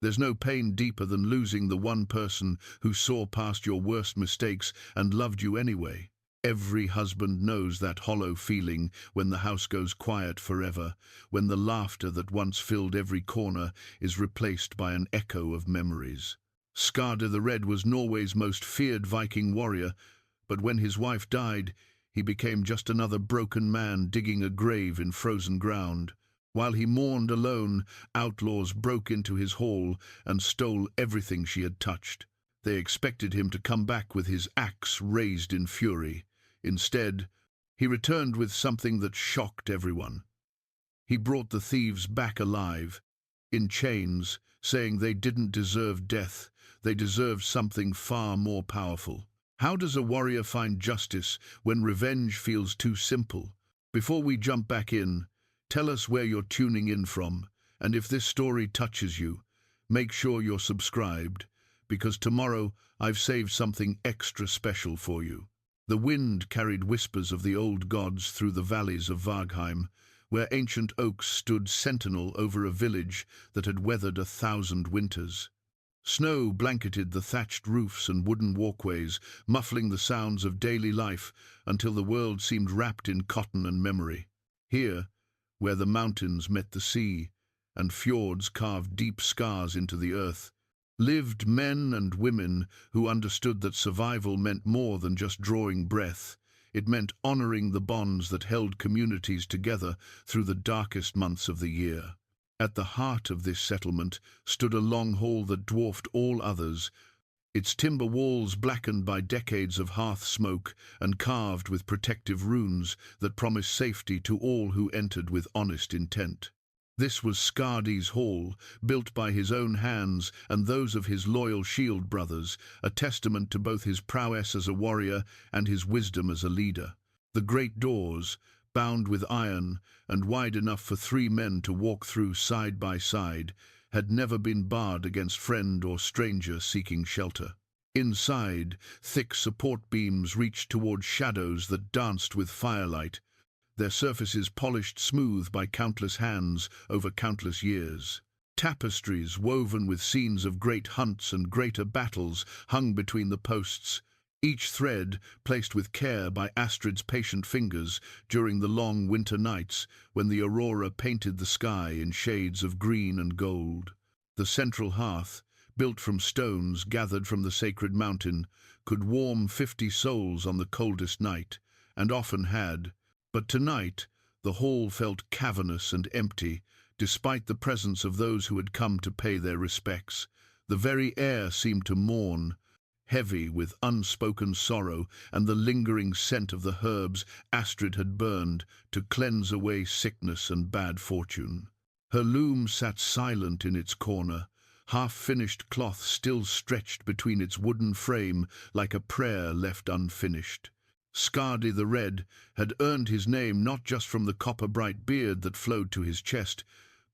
There's no pain deeper than losing the one person who saw past your worst mistakes and loved you anyway. Every husband knows that hollow feeling when the house goes quiet forever, when the laughter that once filled every corner is replaced by an echo of memories. Skarde the Red was Norway's most feared Viking warrior, but when his wife died, he became just another broken man digging a grave in frozen ground. While he mourned alone, outlaws broke into his hall and stole everything she had touched. They expected him to come back with his axe raised in fury. Instead, he returned with something that shocked everyone. He brought the thieves back alive, in chains, saying they didn't deserve death, they deserved something far more powerful. How does a warrior find justice when revenge feels too simple? Before we jump back in, tell us where you're tuning in from, and if this story touches you, make sure you're subscribed, because tomorrow I've saved something extra special for you. The wind carried whispers of the old gods through the valleys of Vargheim, where ancient oaks stood sentinel over a village that had weathered 1,000 winters. Snow blanketed the thatched roofs and wooden walkways, muffling the sounds of daily life until the world seemed wrapped in cotton and memory. Here, where the mountains met the sea and fjords carved deep scars into the earth, lived men and women who understood that survival meant more than just drawing breath. It meant honoring the bonds that held communities together through the darkest months of the year. At the heart of this settlement stood a long hall that dwarfed all others, its timber walls blackened by decades of hearth smoke and carved with protective runes that promised safety to all who entered with honest intent. This was Skarde's hall, built by his own hands and those of his loyal shield brothers, a testament to both his prowess as a warrior and his wisdom as a leader. The great doors, bound with iron and wide enough for 3 men to walk through side by side, had never been barred against friend or stranger seeking shelter. Inside, thick support beams reached toward shadows that danced with firelight, their surfaces polished smooth by countless hands over countless years. Tapestries woven with scenes of great hunts and greater battles hung between the posts, each thread placed with care by Astrid's patient fingers during the long winter nights when the aurora painted the sky in shades of green and gold. The central hearth, built from stones gathered from the sacred mountain, could warm 50 souls on the coldest night, and often had. But tonight, the hall felt cavernous and empty, despite the presence of those who had come to pay their respects. The very air seemed to mourn, heavy with unspoken sorrow and the lingering scent of the herbs Astrid had burned to cleanse away sickness and bad fortune. Her loom sat silent in its corner, half-finished cloth still stretched between its wooden frame like a prayer left unfinished. Skarde the Red had earned his name not just from the copper-bright beard that flowed to his chest,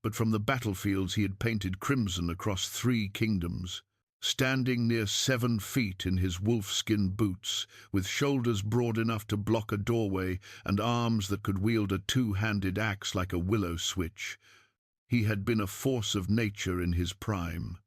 but from the battlefields he had painted crimson across 3 kingdoms. Standing near 7 feet in his wolfskin boots, with shoulders broad enough to block a doorway and arms that could wield a 2-handed axe like a willow switch, he had been a force of nature in his prime.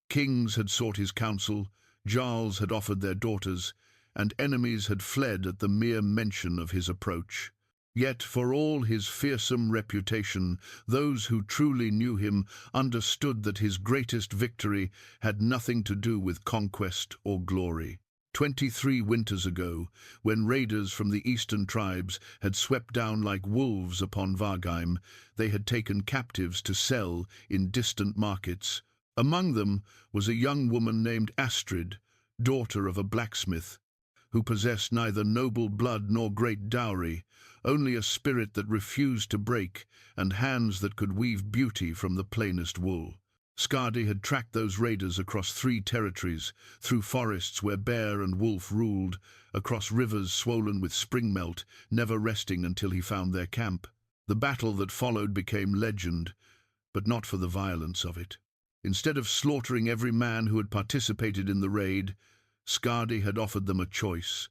Kings had sought his counsel, jarls had offered their daughters, and enemies had fled at the mere mention of his approach. Yet, for all his fearsome reputation, those who truly knew him understood that his greatest victory had nothing to do with conquest or glory. 23 winters ago, when raiders from the eastern tribes had swept down like wolves upon Vargheim, they had taken captives to sell in distant markets. Among them was a young woman named Astrid, daughter of a blacksmith, who possessed neither noble blood nor great dowry, only a spirit that refused to break and hands that could weave beauty from the plainest wool. Skarde had tracked those raiders across 3 territories, through forests where bear and wolf ruled, across rivers swollen with spring melt, never resting until he found their camp. The battle that followed became legend, but not for the violence of it. Instead of slaughtering every man who had participated in the raid, Skarde had offered them a choice: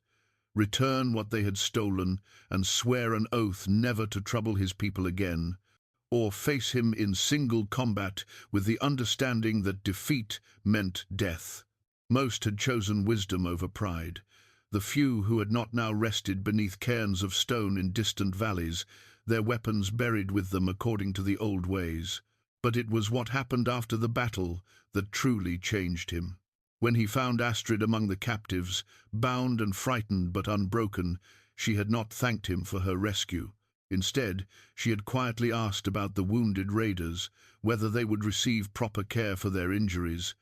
return what they had stolen and swear an oath never to trouble his people again, or face him in single combat with the understanding that defeat meant death. Most had chosen wisdom over pride. The few who had not now rested beneath cairns of stone in distant valleys, their weapons buried with them according to the old ways. But it was what happened after the battle that truly changed him. When he found Astrid among the captives, bound and frightened but unbroken, she had not thanked him for her rescue. Instead, she had quietly asked about the wounded raiders, whether they would receive proper care for their injuries,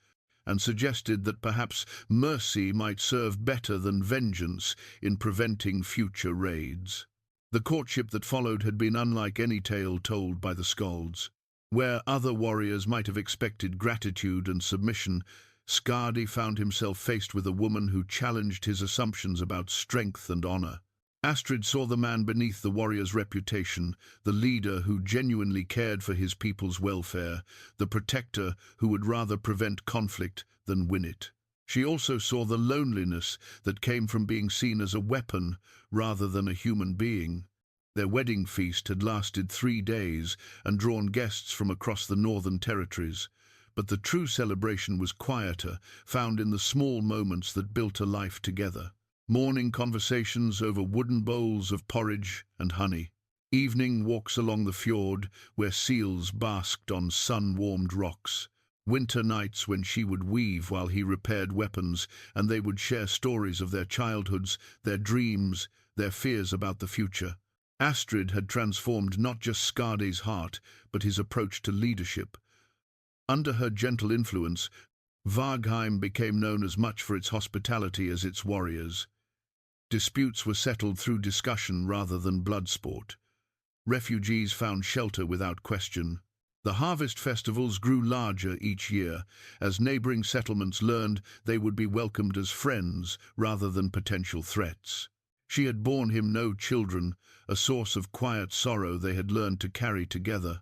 and suggested that perhaps mercy might serve better than vengeance in preventing future raids. The courtship that followed had been unlike any tale told by the Skalds. Where other warriors might have expected gratitude and submission, Skarde found himself faced with a woman who challenged his assumptions about strength and honor. Astrid saw the man beneath the warrior's reputation, the leader who genuinely cared for his people's welfare, the protector who would rather prevent conflict than win it. She also saw the loneliness that came from being seen as a weapon rather than a human being. Their wedding feast had lasted 3 days and drawn guests from across the northern territories. But the true celebration was quieter, found in the small moments that built a life together. Morning conversations over wooden bowls of porridge and honey. Evening walks along the fjord where seals basked on sun-warmed rocks. Winter nights when she would weave while he repaired weapons, and they would share stories of their childhoods, their dreams, their fears about the future. Astrid had transformed not just Skarde's heart, but his approach to leadership. Under her gentle influence, Viking became known as much for its hospitality as its warriors. Disputes were settled through discussion rather than blood sport. Refugees found shelter without question. The harvest festivals grew larger each year, as neighboring settlements learned they would be welcomed as friends rather than potential threats. She had borne him no children, a source of quiet sorrow they had learned to carry together.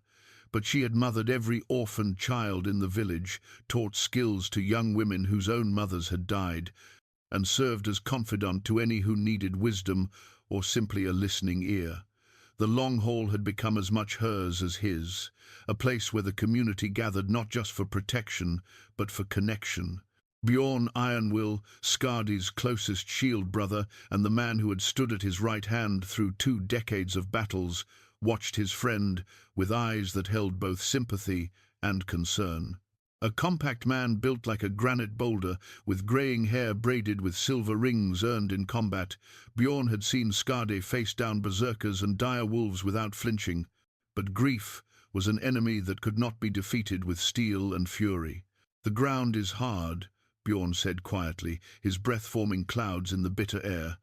But she had mothered every orphaned child in the village, taught skills to young women whose own mothers had died, and served as confidant to any who needed wisdom or simply a listening ear. The long haul had become as much hers as his, a place where the community gathered not just for protection, but for connection. Bjorn Ironwill, Skarde's closest shield brother and the man who had stood at his right hand through 2 decades of battles, watched his friend with eyes that held both sympathy and concern. A compact man built like a granite boulder, with greying hair braided with silver rings earned in combat, Bjorn had seen Skarde face down berserkers and dire wolves without flinching. But grief was an enemy that could not be defeated with steel and fury. "The ground is hard," Bjorn said quietly, his breath forming clouds in the bitter air.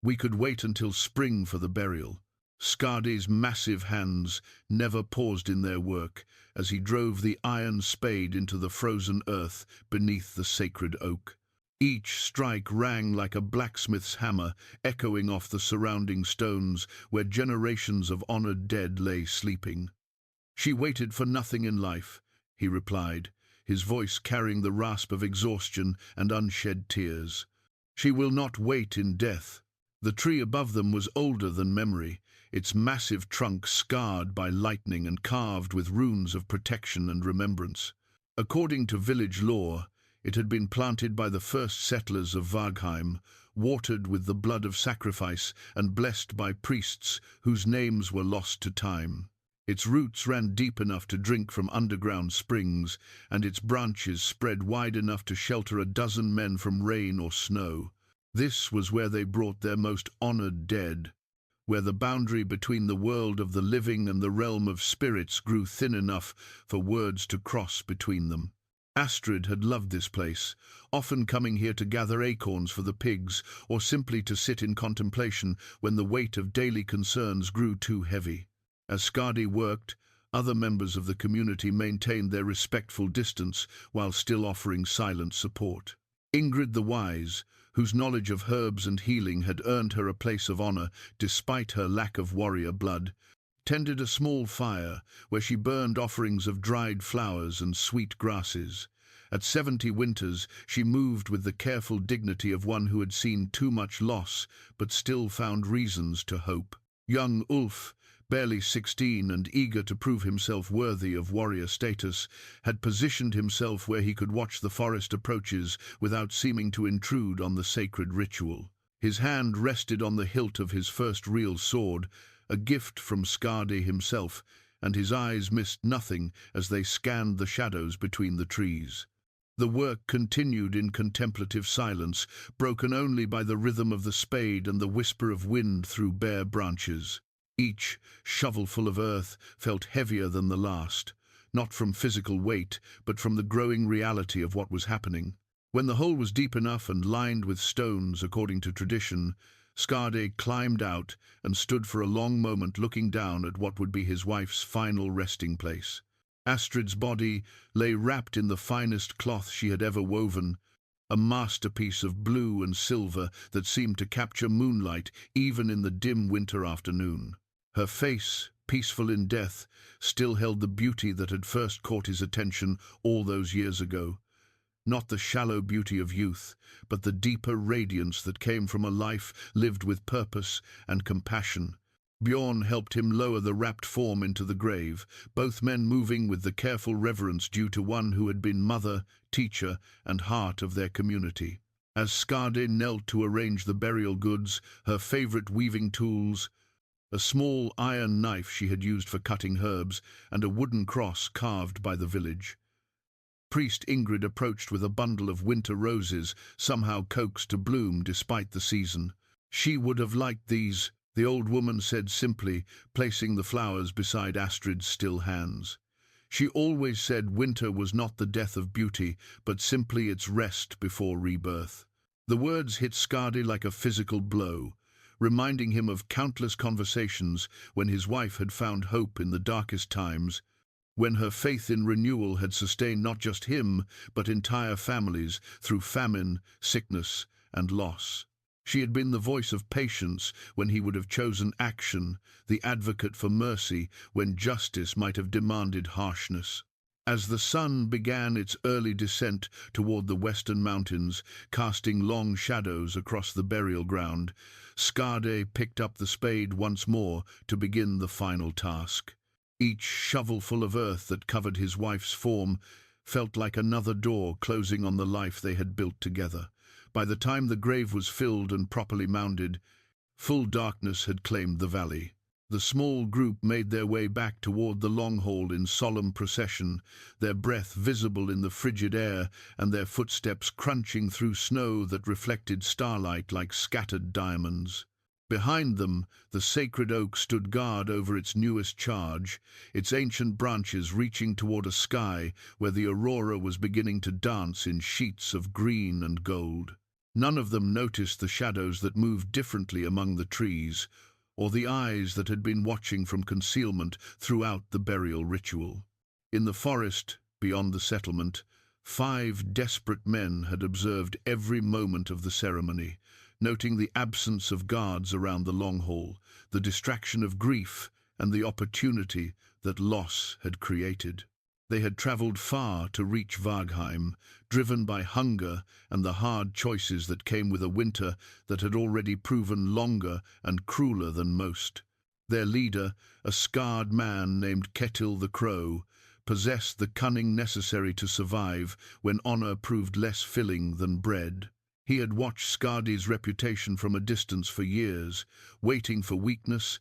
"We could wait until spring for the burial." Skarde's massive hands never paused in their work as he drove the iron spade into the frozen earth beneath the sacred oak. Each strike rang like a blacksmith's hammer, echoing off the surrounding stones where generations of honored dead lay sleeping. "She waited for nothing in life," he replied, his voice carrying the rasp of exhaustion and unshed tears. "She will not wait in death." The tree above them was older than memory, its massive trunk scarred by lightning and carved with runes of protection and remembrance. According to village lore, it had been planted by the first settlers of Viking, watered with the blood of sacrifice and blessed by priests whose names were lost to time. Its roots ran deep enough to drink from underground springs, and its branches spread wide enough to shelter a dozen men from rain or snow. This was where they brought their most honored dead, where the boundary between the world of the living and the realm of spirits grew thin enough for words to cross between them. Astrid had loved this place, often coming here to gather acorns for the pigs or simply to sit in contemplation when the weight of daily concerns grew too heavy. As Skarde worked, other members of the community maintained their respectful distance while still offering silent support. Ingrid the Wise, whose knowledge of herbs and healing had earned her a place of honor despite her lack of warrior blood, tended a small fire where she burned offerings of dried flowers and sweet grasses. At 70 winters, she moved with the careful dignity of one who had seen too much loss but still found reasons to hope. Young Ulf, barely 16 and eager to prove himself worthy of warrior status, had positioned himself where he could watch the forest approaches without seeming to intrude on the sacred ritual. His hand rested on the hilt of his first real sword, a gift from Skarde himself, and his eyes missed nothing as they scanned the shadows between the trees. The work continued in contemplative silence, broken only by the rhythm of the spade and the whisper of wind through bare branches. Each shovelful of earth felt heavier than the last, not from physical weight, but from the growing reality of what was happening. When the hole was deep enough and lined with stones according to tradition, Skarde climbed out and stood for a long moment looking down at what would be his wife's final resting place. Astrid's body lay wrapped in the finest cloth she had ever woven, a masterpiece of blue and silver that seemed to capture moonlight even in the dim winter afternoon. Her face, peaceful in death, still held the beauty that had first caught his attention all those years ago. Not the shallow beauty of youth, but the deeper radiance that came from a life lived with purpose and compassion. Bjorn helped him lower the wrapped form into the grave, both men moving with the careful reverence due to one who had been mother, teacher, and heart of their community. As Skarde knelt to arrange the burial goods, her favorite weaving tools, a small iron knife she had used for cutting herbs, and a wooden cross carved by the village. Priest Ingrid approached with a bundle of winter roses, somehow coaxed to bloom despite the season. She would have liked these, the old woman said simply, placing the flowers beside Astrid's still hands. She always said winter was not the death of beauty, but simply its rest before rebirth. The words hit Skarde like a physical blow, reminding him of countless conversations when his wife had found hope in the darkest times, when her faith in renewal had sustained not just him, but entire families through famine, sickness, and loss. She had been the voice of patience when he would have chosen action, the advocate for mercy when justice might have demanded harshness. As the sun began its early descent toward the western mountains, casting long shadows across the burial ground, Skarde picked up the spade once more to begin the final task. Each shovelful of earth that covered his wife's form felt like another door closing on the life they had built together. By the time the grave was filled and properly mounded, full darkness had claimed the valley. The small group made their way back toward the long hole in solemn procession, their breath visible in the frigid air and their footsteps crunching through snow that reflected starlight like scattered diamonds. Behind them, the sacred oak stood guard over its newest charge, its ancient branches reaching toward a sky where the aurora was beginning to dance in sheets of green and gold. None of them noticed the shadows that moved differently among the trees, or the eyes that had been watching from concealment throughout the burial ritual. In the forest, beyond the settlement, 5 desperate men had observed every moment of the ceremony, noting the absence of guards around the long hall, the distraction of grief, and the opportunity that loss had created. They had travelled far to reach Vargheim, driven by hunger and the hard choices that came with a winter that had already proven longer and crueler than most. Their leader, a scarred man named Ketil the Crow, possessed the cunning necessary to survive when honour proved less filling than bread. He had watched Skarde's reputation from a distance for years, waiting for weakness,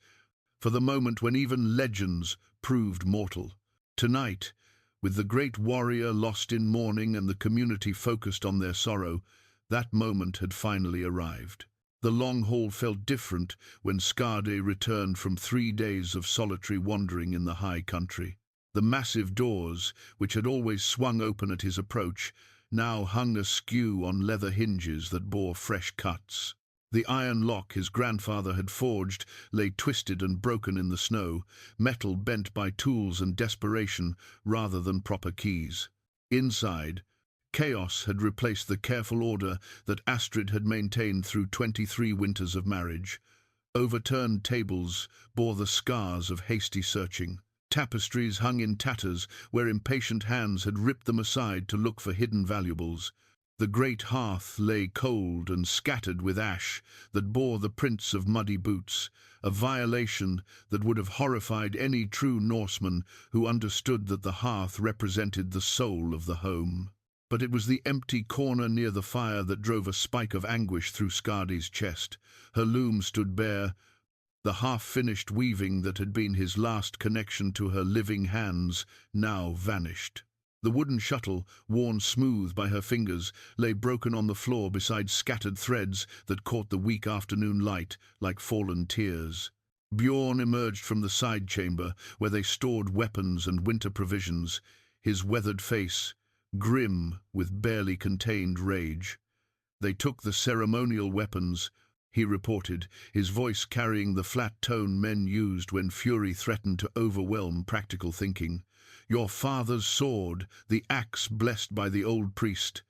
for the moment when even legends proved mortal. Tonight, with the great warrior lost in mourning and the community focused on their sorrow, that moment had finally arrived. The long hall felt different when Skarde returned from 3 days of solitary wandering in the high country. The massive doors, which had always swung open at his approach, now hung askew on leather hinges that bore fresh cuts. The iron lock his grandfather had forged lay twisted and broken in the snow, metal bent by tools and desperation rather than proper keys. Inside, chaos had replaced the careful order that Astrid had maintained through 23 winters of marriage. Overturned tables bore the scars of hasty searching. Tapestries hung in tatters where impatient hands had ripped them aside to look for hidden valuables. The great hearth lay cold and scattered with ash that bore the prints of muddy boots, a violation that would have horrified any true Norseman who understood that the hearth represented the soul of the home. But it was the empty corner near the fire that drove a spike of anguish through Skarde's chest. Her loom stood bare, the half-finished weaving that had been his last connection to her living hands now vanished. The wooden shuttle, worn smooth by her fingers, lay broken on the floor beside scattered threads that caught the weak afternoon light like fallen tears. Bjorn emerged from the side chamber, where they stored weapons and winter provisions, his weathered face grim with barely contained rage. "They took the ceremonial weapons," he reported, his voice carrying the flat tone men used when fury threatened to overwhelm practical thinking. "Your father's sword, the axe blessed by the old priest,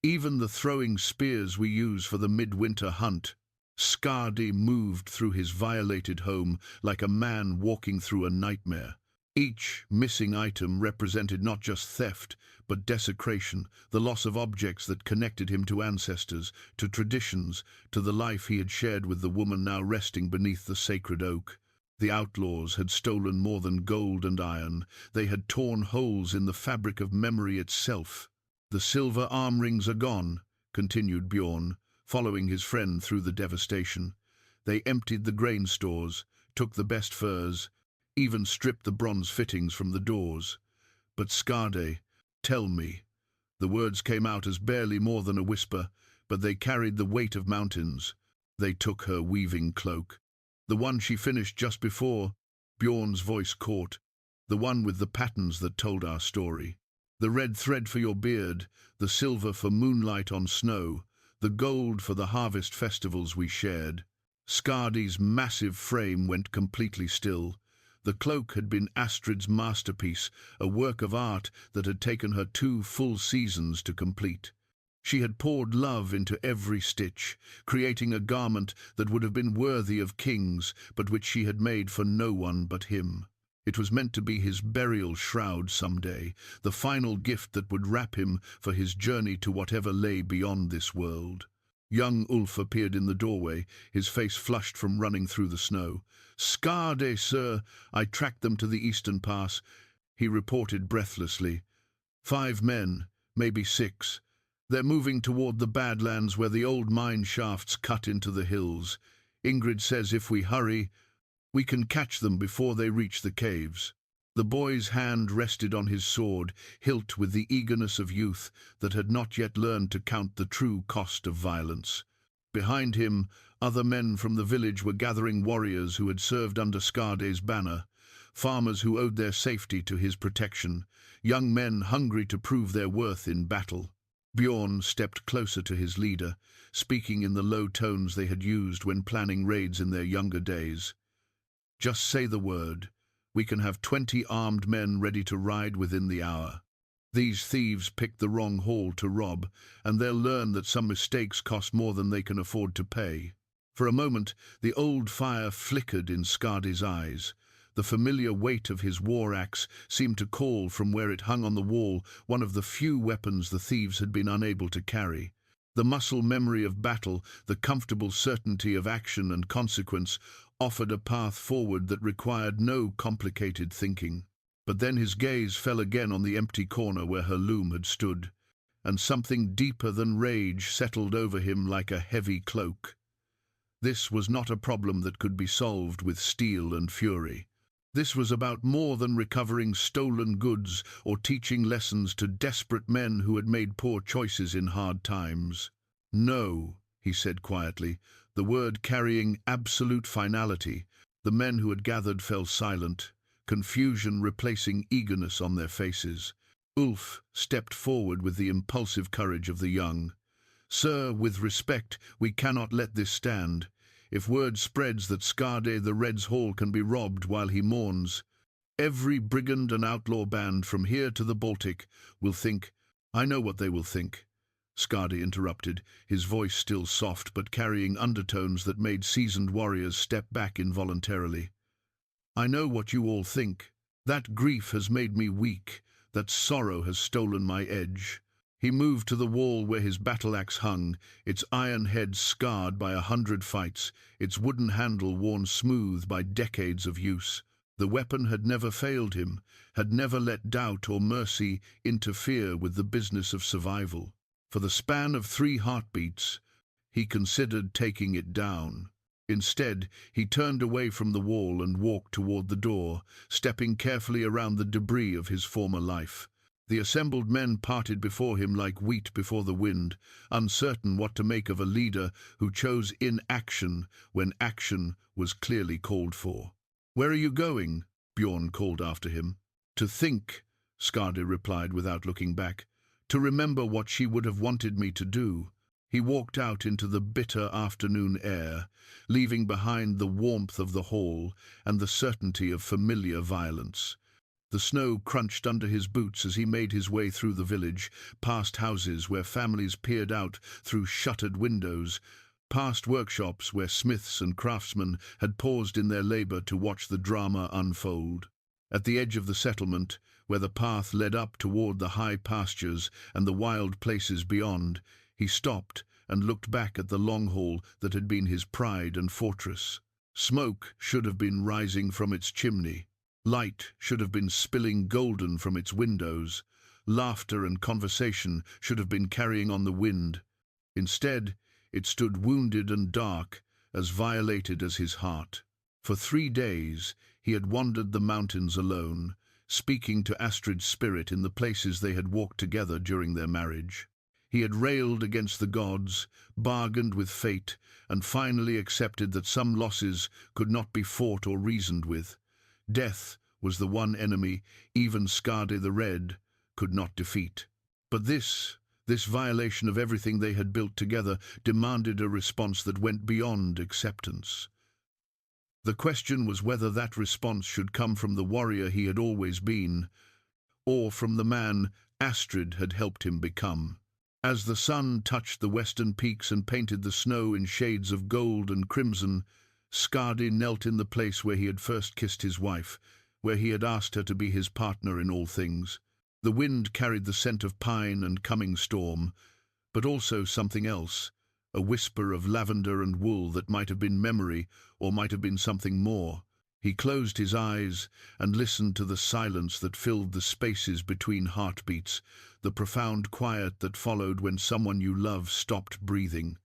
even the throwing spears we use for the midwinter hunt." Skarde moved through his violated home like a man walking through a nightmare. Each missing item represented not just theft, but desecration, the loss of objects that connected him to ancestors, to traditions, to the life he had shared with the woman now resting beneath the sacred oak. The outlaws had stolen more than gold and iron. They had torn holes in the fabric of memory itself. "The silver arm rings are gone," continued Bjorn, following his friend through the devastation. "They emptied the grain stores, took the best furs, even stripped the bronze fittings from the doors. But Skarde, tell me." The words came out as barely more than a whisper, but they carried the weight of mountains. "They took her weaving cloak. The one she finished just before," Bjorn's voice caught, "the one with the patterns that told our story. The red thread for your beard, the silver for moonlight on snow, the gold for the harvest festivals we shared." Skarde's massive frame went completely still. The cloak had been Astrid's masterpiece, a work of art that had taken her 2 full seasons to complete. She had poured love into every stitch, creating a garment that would have been worthy of kings, but which she had made for no one but him. It was meant to be his burial shroud someday, the final gift that would wrap him for his journey to whatever lay beyond this world. Young Ulf appeared in the doorway, his face flushed from running through the snow. "Skarde, sir, I tracked them to the eastern pass," he reported breathlessly. 5 men, maybe 6. They're moving toward the Badlands where the old mine shafts cut into the hills. Ingrid says if we hurry, we can catch them before they reach the caves." The boy's hand rested on his sword, hilt with the eagerness of youth that had not yet learned to count the true cost of violence. Behind him, other men from the village were gathering warriors who had served under Skarde's banner, farmers who owed their safety to his protection, young men hungry to prove their worth in battle. Bjorn stepped closer to his leader, speaking in the low tones they had used when planning raids in their younger days. "Just say the word. We can have 20 armed men ready to ride within the hour. These thieves picked the wrong hall to rob, and they'll learn that some mistakes cost more than they can afford to pay." For a moment, the old fire flickered in Skarde's eyes. The familiar weight of his war axe seemed to call from where it hung on the wall, one of the few weapons the thieves had been unable to carry. The muscle memory of battle, the comfortable certainty of action and consequence, offered a path forward that required no complicated thinking. But then his gaze fell again on the empty corner where her loom had stood, and something deeper than rage settled over him like a heavy cloak. This was not a problem that could be solved with steel and fury. This was about more than recovering stolen goods or teaching lessons to desperate men who had made poor choices in hard times. "No," he said quietly, the word carrying absolute finality. The men who had gathered fell silent, confusion replacing eagerness on their faces. Ulf stepped forward with the impulsive courage of the young. "Sir, with respect, we cannot let this stand. If word spreads that Skarde the Red's hall can be robbed while he mourns, every brigand and outlaw band from here to the Baltic will think—" "I know what they will think," Skarde interrupted, his voice still soft but carrying undertones that made seasoned warriors step back involuntarily. "I know what you all think. That grief has made me weak, that sorrow has stolen my edge. He moved to the wall where his battle-axe hung, its iron head scarred by 100 fights, its wooden handle worn smooth by decades of use. The weapon had never failed him, had never let doubt or mercy interfere with the business of survival. For the span of 3 heartbeats, he considered taking it down. Instead, he turned away from the wall and walked toward the door, stepping carefully around the debris of his former life. The assembled men parted before him like wheat before the wind, uncertain what to make of a leader who chose inaction when action was clearly called for. "Where are you going?" Bjorn called after him. "To think," Skarde replied without looking back. "To remember what she would have wanted me to do." He walked out into the bitter afternoon air, leaving behind the warmth of the hall and the certainty of familiar violence. The snow crunched under his boots as he made his way through the village, past houses where families peered out through shuttered windows, past workshops where smiths and craftsmen had paused in their labor to watch the drama unfold. At the edge of the settlement, where the path led up toward the high pastures and the wild places beyond, he stopped and looked back at the long hall that had been his pride and fortress. Smoke should have been rising from its chimney. Light should have been spilling golden from its windows. Laughter and conversation should have been carrying on the wind. Instead, it stood wounded and dark, as violated as his heart. For 3 days, he had wandered the mountains alone, speaking to Astrid's spirit in the places they had walked together during their marriage. He had railed against the gods, bargained with fate, and finally accepted that some losses could not be fought or reasoned with. Death was the one enemy even Skarde the Red could not defeat. But this violation of everything they had built together demanded a response that went beyond acceptance. The question was whether that response should come from the warrior he had always been, or from the man Astrid had helped him become. As the sun touched the western peaks and painted the snow in shades of gold and crimson, Skarde knelt in the place where he had first kissed his wife, where he had asked her to be his partner in all things. The wind carried the scent of pine and coming storm, but also something else, a whisper of lavender and wool that might have been memory or might have been something more. He closed his eyes and listened to the silence that filled the spaces between heartbeats, the profound quiet that followed when someone you love stopped breathing.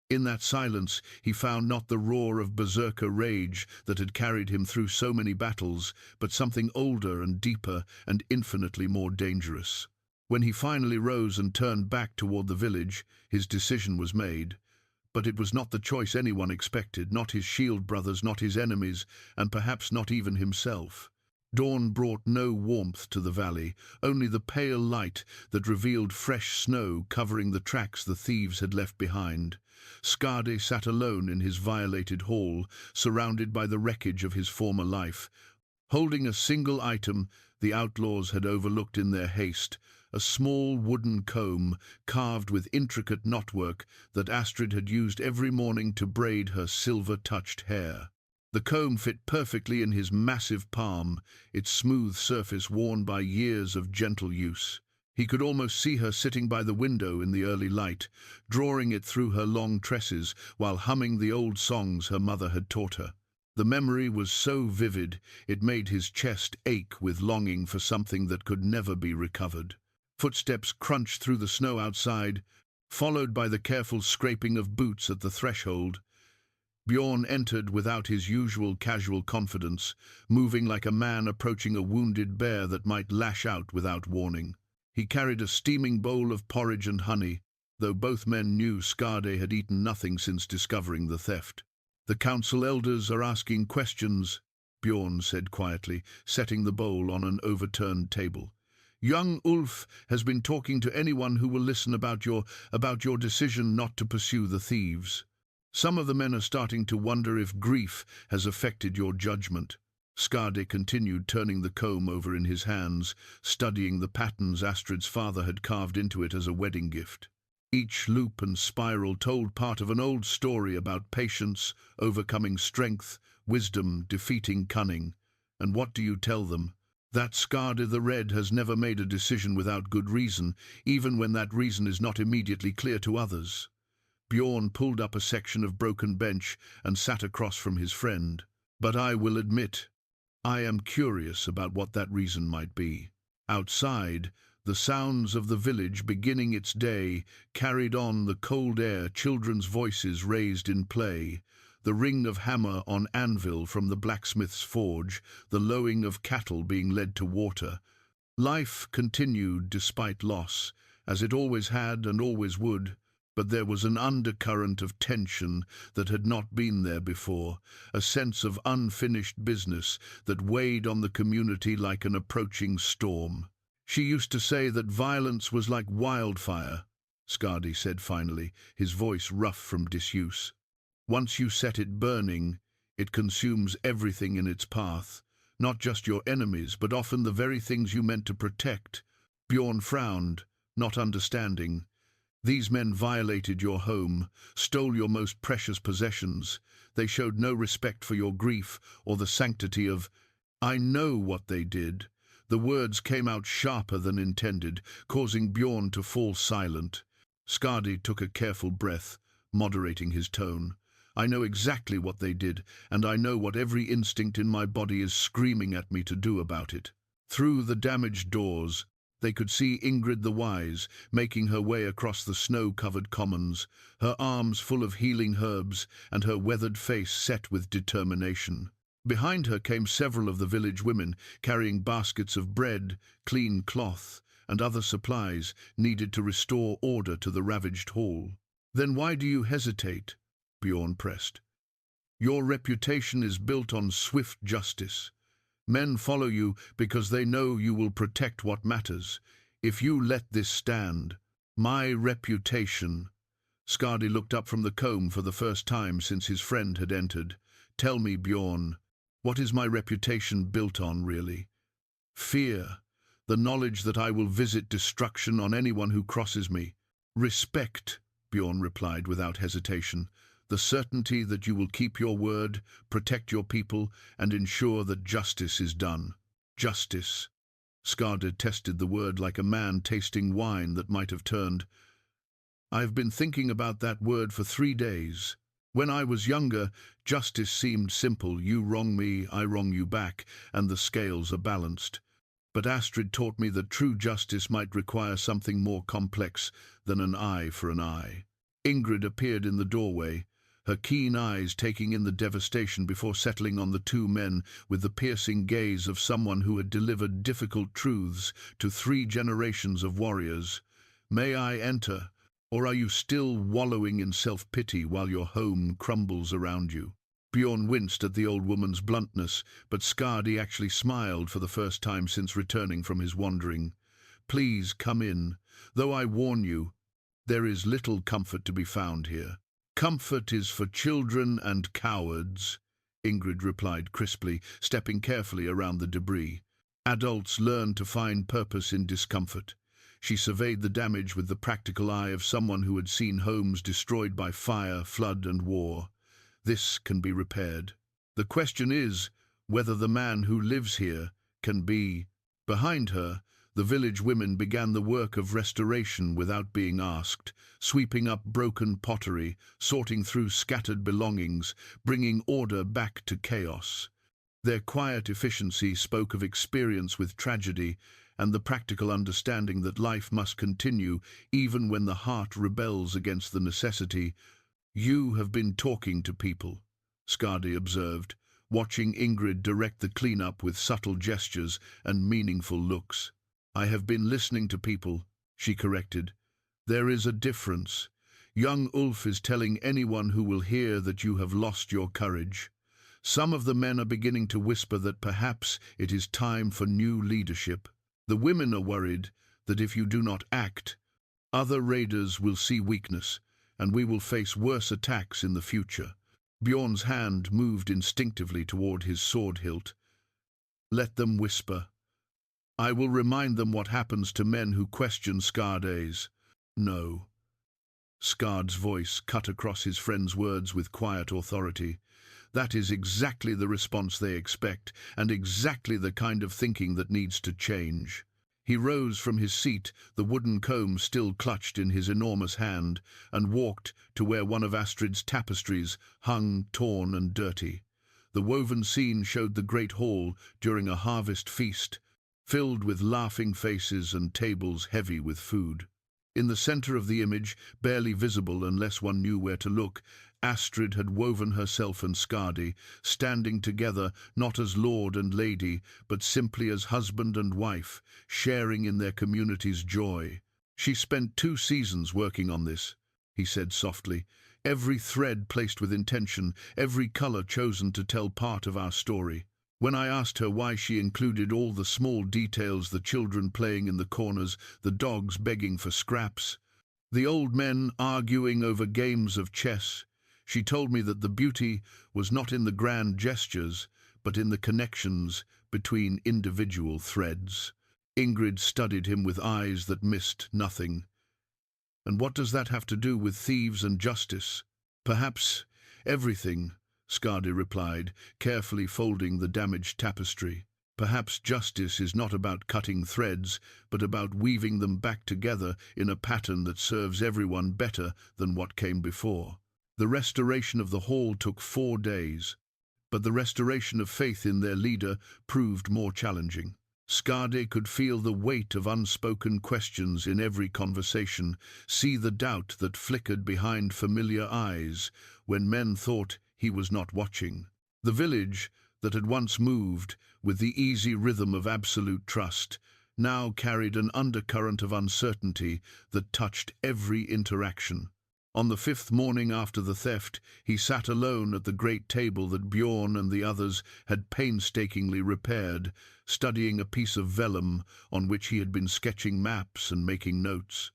In that silence, he found not the roar of berserker rage that had carried him through so many battles, but something older and deeper and infinitely more dangerous. When he finally rose and turned back toward the village, his decision was made. But it was not the choice anyone expected, not his shield brothers, not his enemies, and perhaps not even himself. Dawn brought no warmth to the valley, only the pale light that revealed fresh snow covering the tracks the thieves had left behind. Skarde sat alone in his violated hall, surrounded by the wreckage of his former life, holding a single item the outlaws had overlooked in their haste, a small wooden comb carved with intricate knotwork that Astrid had used every morning to braid her silver-touched hair. The comb fit perfectly in his massive palm, its smooth surface worn by years of gentle use. He could almost see her sitting by the window in the early light, drawing it through her long tresses while humming the old songs her mother had taught her. The memory was so vivid it made his chest ache with longing for something that could never be recovered. Footsteps crunched through the snow outside, followed by the careful scraping of boots at the threshold. Bjorn entered without his usual casual confidence, moving like a man approaching a wounded bear that might lash out without warning. He carried a steaming bowl of porridge and honey, though both men knew Skarde had eaten nothing since discovering the theft. "The council elders are asking questions," Bjorn said quietly, setting the bowl on an overturned table. "Young Ulf has been talking to anyone who will listen about your decision not to pursue the thieves. Some of the men are starting to wonder if grief has affected your judgment." Skarde continued, turning the comb over in his hands, studying the patterns Astrid's father had carved into it as a wedding gift. Each loop and spiral told part of an old story about patience, overcoming strength, wisdom, defeating cunning. And what do you tell them? That Skarde the Red has never made a decision without good reason, even when that reason is not immediately clear to others. Bjorn pulled up a section of broken bench and sat across from his friend. But I will admit, I am curious about what that reason might be. Outside, the sounds of the village beginning its day carried on the cold air, children's voices raised in play, the ring of hammer on anvil from the blacksmith's forge, the lowing of cattle being led to water. Life continued despite loss, as it always had and always would, but there was an undercurrent of tension that had not been there before, a sense of unfinished business that weighed on the community like an approaching storm. She used to say that violence was like wildfire, Skarde said finally, his voice rough from disuse. Once you set it burning, it consumes everything in its path, not just your enemies, but often the very things you meant to protect. Bjorn frowned, not understanding. These men violated your home, stole your most precious possessions. They showed no respect for your grief or the sanctity of... I know what they did. The words came out sharper than intended, causing Bjorn to fall silent. Skarde took a careful breath, moderating his tone. I know exactly what they did, and I know what every instinct in my body is screaming at me to do about it. Through the damaged doors, they could see Ingrid the Wise making her way across the snow-covered commons, her arms full of healing herbs and her weathered face set with determination. Behind her came several of the village women, carrying baskets of bread, clean cloth, and other supplies needed to restore order to the ravaged hall. Then why do you hesitate? Bjorn pressed. Your reputation is built on swift justice. Men follow you because they know you will protect what matters. If you let this stand, my reputation... Skarde looked up from the comb for the first time since his friend had entered. Tell me, Bjorn, what is my reputation built on, really? Fear, the knowledge that I will visit destruction on anyone who crosses me. Respect, Bjorn replied without hesitation. The certainty that you will keep your word, protect your people, and ensure that justice is done. Justice. Skarde tested the word like a man tasting wine that might have turned. I've been thinking about that word for 3 days. When I was younger, justice seemed simple. You wrong me, I wrong you back, and the scales are balanced. But Astrid taught me that true justice might require something more complex than an eye for an eye. Ingrid appeared in the doorway, her keen eyes taking in the devastation before settling on the two men with the piercing gaze of someone who had delivered difficult truths to 3 generations of warriors. May I enter, or are you still wallowing in self-pity while your home crumbles around you? Bjorn winced at the old woman's bluntness, but Skarde actually smiled for the first time since returning from his wandering. Please come in, though I warn you, there is little comfort to be found here. Comfort is for children and cowards, Ingrid replied crisply, stepping carefully around the debris. Adults learn to find purpose in discomfort. She surveyed the damage with the practical eye of someone who had seen homes destroyed by fire, flood, and war. This can be repaired. The question is whether the man who lives here can be. Behind her, the village women began the work of restoration without being asked, sweeping up broken pottery, sorting through scattered belongings, bringing order back to chaos. Their quiet efficiency spoke of experience with tragedy and the practical understanding that life must continue even when the heart rebels against the necessity. You have been talking to people, Skarde observed, watching Ingrid direct the cleanup with subtle gestures and meaningful looks. I have been listening to people, she corrected. There is a difference. Young Ulf is telling anyone who will hear that you have lost your courage. Some of the men are beginning to whisper that perhaps it is time for new leadership. The women are worried that if you do not act, other raiders will see weakness, and we will face worse attacks in the future. Bjorn's hand moved instinctively toward his sword hilt. Let them whisper. I will remind them what happens to men who question Skarde's. No. Skarde's voice cut across his friend's words with quiet authority. That is exactly the response they expect, and exactly the kind of thinking that needs to change. He rose from his seat, the wooden comb still clutched in his enormous hand, and walked to where one of Astrid's tapestries hung, torn and dirty. The woven scene showed the great hall during a harvest feast, filled with laughing faces and tables heavy with food. In the center of the image, barely visible unless one knew where to look, Astrid had woven herself and Skarde, standing together not as lord and lady, but simply as husband and wife, sharing in their community's joy. "She spent 2 seasons working on this," he said softly, "every thread placed with intention, every color chosen to tell part of our story. When I asked her why she included all the small details, the children playing in the corners, the dogs begging for scraps, the old men arguing over games of chess, she told me that the beauty was not in the grand gestures, but in the connections between individual threads." Ingrid studied him with eyes that missed nothing. "And what does that have to do with thieves and justice?" "Perhaps everything," Skarde replied, carefully folding the damaged tapestry. "Perhaps justice is not about cutting threads, but about weaving them back together in a pattern that serves everyone better than what came before." The restoration of the hall took 4 days, but the restoration of faith in their leader proved more challenging. Skarde could feel the weight of unspoken questions in every conversation, see the doubt that flickered behind familiar eyes when men thought he was not watching. The village that had once moved with the easy rhythm of absolute trust now carried an undercurrent of uncertainty that touched every interaction. On the 5th morning after the theft, he sat alone at the great table that Bjorn and the others had painstakingly repaired, studying a piece of vellum on which he had been sketching maps and making notes.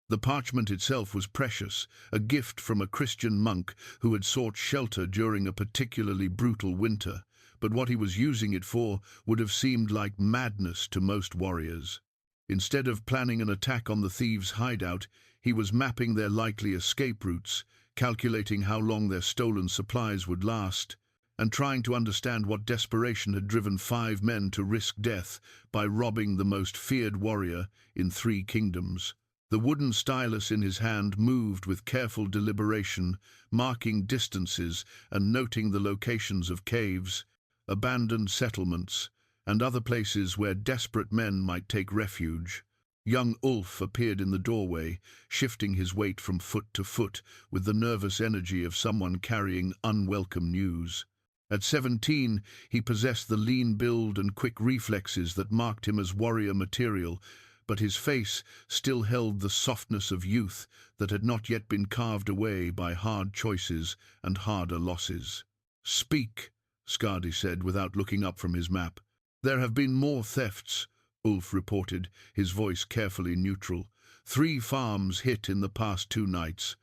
The parchment itself was precious, a gift from a Christian monk who had sought shelter during a particularly brutal winter, but what he was using it for would have seemed like madness to most warriors. Instead of planning an attack on the thieves' hideout, he was mapping their likely escape routes, calculating how long their stolen supplies would last, and trying to understand what desperation had driven 5 men to risk death by robbing the most feared warrior in 3 kingdoms. The wooden stylus in his hand moved with careful deliberation, marking distances and noting the locations of caves, abandoned settlements, and other places where desperate men might take refuge. Young Ulf appeared in the doorway, shifting his weight from foot to foot with the nervous energy of someone carrying unwelcome news. At 17, he possessed the lean build and quick reflexes that marked him as warrior material, but his face still held the softness of youth that had not yet been carved away by hard choices and harder losses. "Speak," Skarde said without looking up from his map. "There have been more thefts," Ulf reported, his voice carefully neutral. 3 farms hit in the past 2 nights.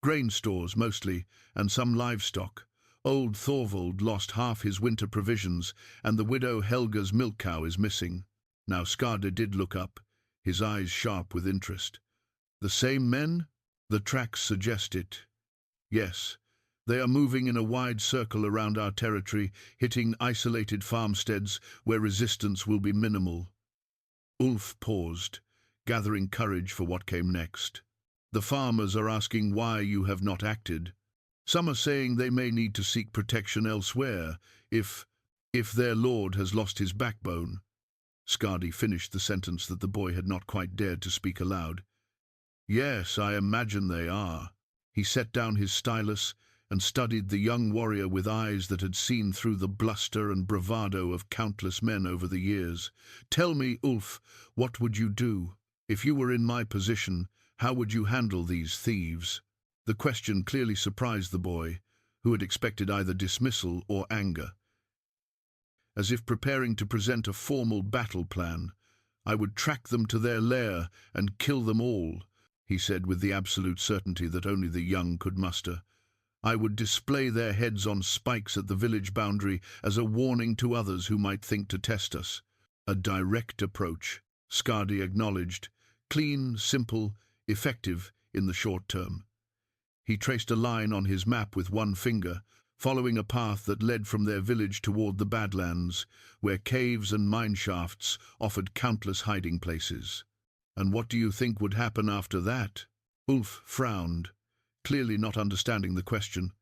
Grain stores, mostly, and some livestock. Old Thorvald lost half his winter provisions, and the widow Helga's milk cow is missing." Now Skarde did look up, his eyes sharp with interest. "The same men?" "The tracks suggest it. Yes. They are moving in a wide circle around our territory, hitting isolated farmsteads where resistance will be minimal." Ulf paused, gathering courage for what came next. "The farmers are asking why you have not acted. Some are saying they may need to seek protection elsewhere, if their lord has lost his backbone." Skarde finished the sentence that the boy had not quite dared to speak aloud. "Yes, I imagine they are." He set down his stylus and studied the young warrior with eyes that had seen through the bluster and bravado of countless men over the years. "Tell me, Ulf, what would you do? If you were in my position, how would you handle these thieves?" The question clearly surprised the boy, who had expected either dismissal or anger. As if preparing to present a formal battle plan, "I would track them to their lair and kill them all," he said with the absolute certainty that only the young could muster. "I would display their heads on spikes at the village boundary as a warning to others who might think to test us." "A direct approach," Skarde acknowledged. "Clean, simple, effective in the short term." He traced a line on his map with one finger, following a path that led from their village toward the Badlands, where caves and mine shafts offered countless hiding places. And what do you think would happen after that? Ulf frowned, clearly not understanding the question.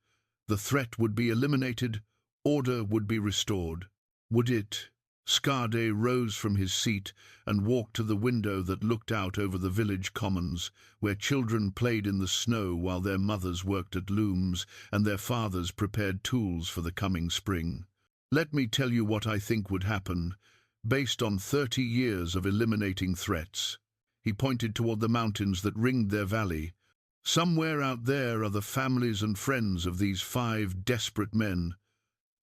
The threat would be eliminated, order would be restored. Would it? Skarde rose from his seat and walked to the window that looked out over the village commons, where children played in the snow while their mothers worked at looms and their fathers prepared tools for the coming spring. Let me tell you what I think would happen, based on 30 years of eliminating threats. He pointed toward the mountains that ringed their valley. Somewhere out there are the families and friends of these 5 desperate men,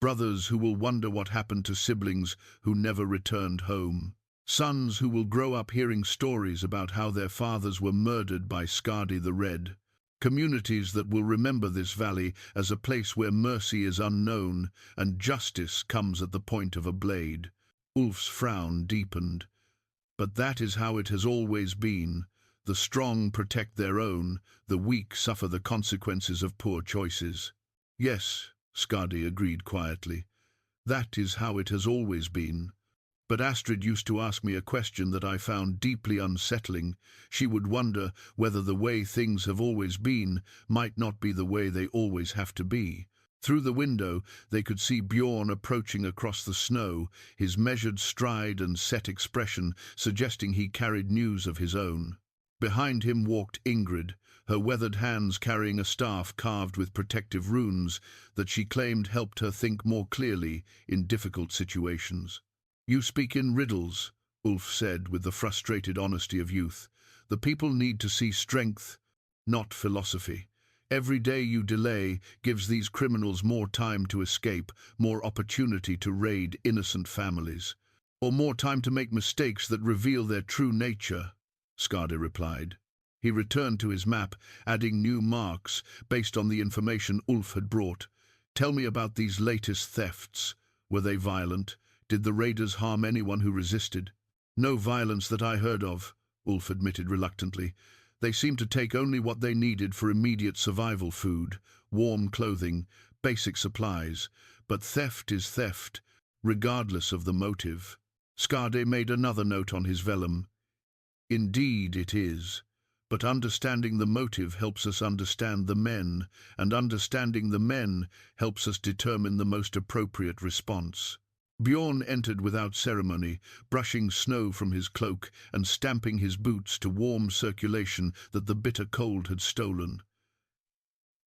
brothers who will wonder what happened to siblings who never returned home, sons who will grow up hearing stories about how their fathers were murdered by Skarde the Red, communities that will remember this valley as a place where mercy is unknown and justice comes at the point of a blade. Ulf's frown deepened. But that is how it has always been. The strong protect their own, the weak suffer the consequences of poor choices. Yes, Skarde agreed quietly. That is how it has always been. But Astrid used to ask me a question that I found deeply unsettling. She would wonder whether the way things have always been might not be the way they always have to be. Through the window, they could see Bjorn approaching across the snow, his measured stride and set expression suggesting he carried news of his own. Behind him walked Ingrid, her weathered hands carrying a staff carved with protective runes that she claimed helped her think more clearly in difficult situations. "You speak in riddles," Ulf said with the frustrated honesty of youth. "The people need to see strength, not philosophy. Every day you delay gives these criminals more time to escape, more opportunity to raid innocent families, or more time to make mistakes that reveal their true nature," Skarde replied. He returned to his map, adding new marks based on the information Ulf had brought. "Tell me about these latest thefts. Were they violent? Did the raiders harm anyone who resisted?" "No violence that I heard of," Ulf admitted reluctantly. "They seemed to take only what they needed for immediate survival: food, warm clothing, basic supplies. But theft is theft, regardless of the motive." Skarde made another note on his vellum. "Indeed it is. But understanding the motive helps us understand the men, and understanding the men helps us determine the most appropriate response." Bjorn entered without ceremony, brushing snow from his cloak and stamping his boots to warm circulation that the bitter cold had stolen.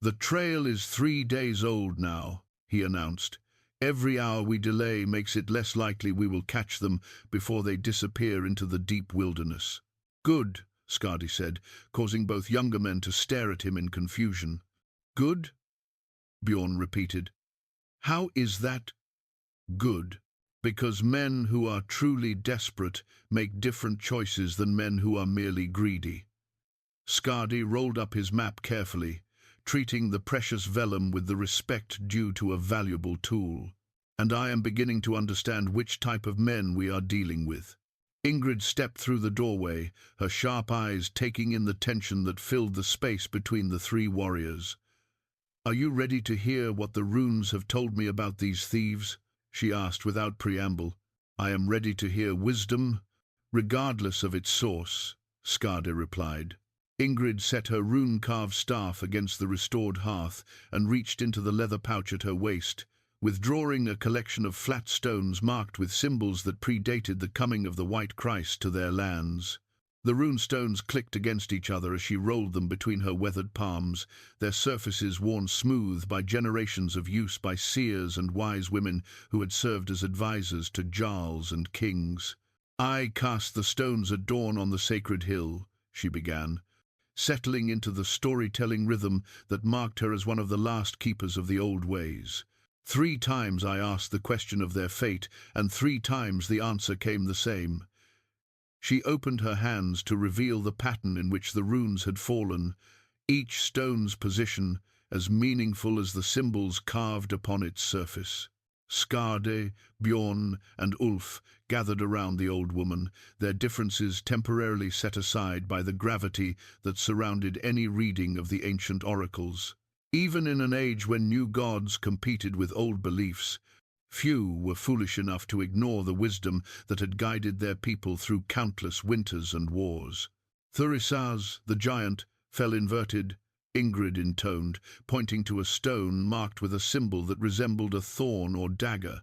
"The trail is 3 days old now," he announced. "Every hour we delay makes it less likely we will catch them before they disappear into the deep wilderness." "Good," Skarde said, causing both younger men to stare at him in confusion. "Good?" Bjorn repeated. "How is that good?" "Because men who are truly desperate make different choices than men who are merely greedy." Skarde rolled up his map carefully, treating the precious vellum with the respect due to a valuable tool. "And I am beginning to understand which type of men we are dealing with." Ingrid stepped through the doorway, her sharp eyes taking in the tension that filled the space between the 3 warriors. "Are you ready to hear what the runes have told me about these thieves?" she asked without preamble. "I am ready to hear wisdom, regardless of its source," Skarde replied. Ingrid set her rune-carved staff against the restored hearth and reached into the leather pouch at her waist, withdrawing a collection of flat stones marked with symbols that predated the coming of the White Christ to their lands. The rune stones clicked against each other as she rolled them between her weathered palms, their surfaces worn smooth by generations of use by seers and wise women who had served as advisors to jarls and kings. "I cast the stones at dawn on the sacred hill," she began, settling into the storytelling rhythm that marked her as one of the last keepers of the old ways. 3 times I asked the question of their fate, and 3 times the answer came the same." She opened her hands to reveal the pattern in which the runes had fallen, each stone's position as meaningful as the symbols carved upon its surface. Skarde, Bjorn, and Ulf gathered around the old woman, their differences temporarily set aside by the gravity that surrounded any reading of the ancient oracles. Even in an age when new gods competed with old beliefs, few were foolish enough to ignore the wisdom that had guided their people through countless winters and wars. Thurisaz, the giant, fell inverted, Ingrid intoned, pointing to a stone marked with a symbol that resembled a thorn or dagger.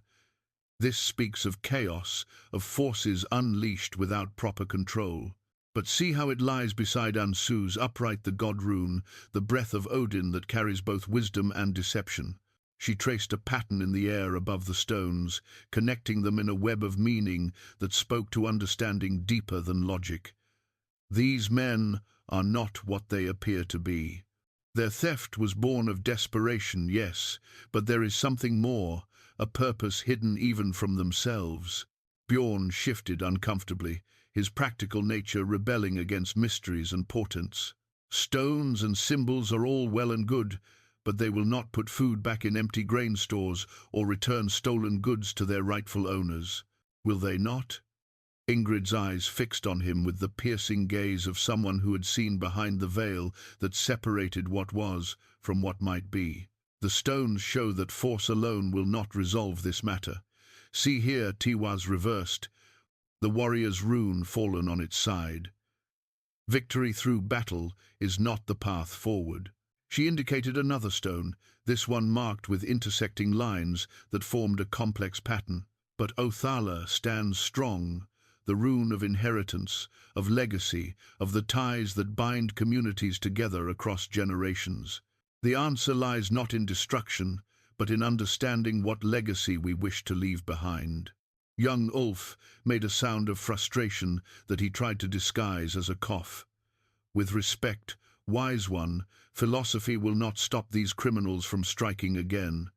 This speaks of chaos, of forces unleashed without proper control. But see how it lies beside Ansu's upright, the god rune, the breath of Odin that carries both wisdom and deception. She traced a pattern in the air above the stones, connecting them in a web of meaning that spoke to understanding deeper than logic. These men are not what they appear to be. Their theft was born of desperation, yes, but there is something more, a purpose hidden even from themselves. Bjorn shifted uncomfortably, his practical nature rebelling against mysteries and portents. Stones and symbols are all well and good, but they will not put food back in empty grain stores or return stolen goods to their rightful owners. Will they not? Ingrid's eyes fixed on him with the piercing gaze of someone who had seen behind the veil that separated what was from what might be. The stones show that force alone will not resolve this matter. See here Tiwa's reversed, the warrior's rune fallen on its side. Victory through battle is not the path forward. She indicated another stone, this one marked with intersecting lines that formed a complex pattern. But Othala stands strong, the rune of inheritance, of legacy, of the ties that bind communities together across generations. The answer lies not in destruction, but in understanding what legacy we wish to leave behind. Young Ulf made a sound of frustration that he tried to disguise as a cough. With respect, wise one, philosophy will not stop these criminals from striking again.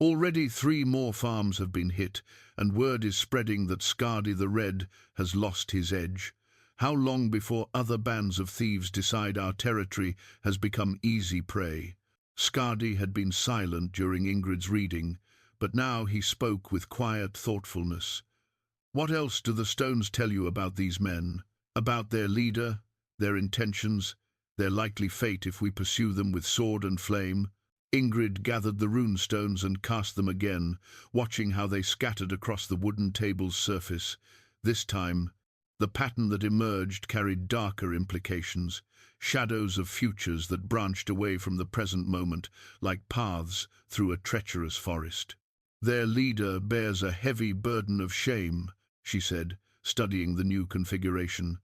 Already 3 more farms have been hit, and word is spreading that Skarde the Red has lost his edge. How long before other bands of thieves decide our territory has become easy prey? Skarde had been silent during Ingrid's reading, but now he spoke with quiet thoughtfulness. What else do the stones tell you about these men? About their leader, their intentions, their likely fate if we pursue them with sword and flame? Ingrid gathered the rune stones and cast them again, watching how they scattered across the wooden table's surface. This time, the pattern that emerged carried darker implications, shadows of futures that branched away from the present moment, like paths through a treacherous forest. Their leader bears a heavy burden of shame, she said, studying the new configuration.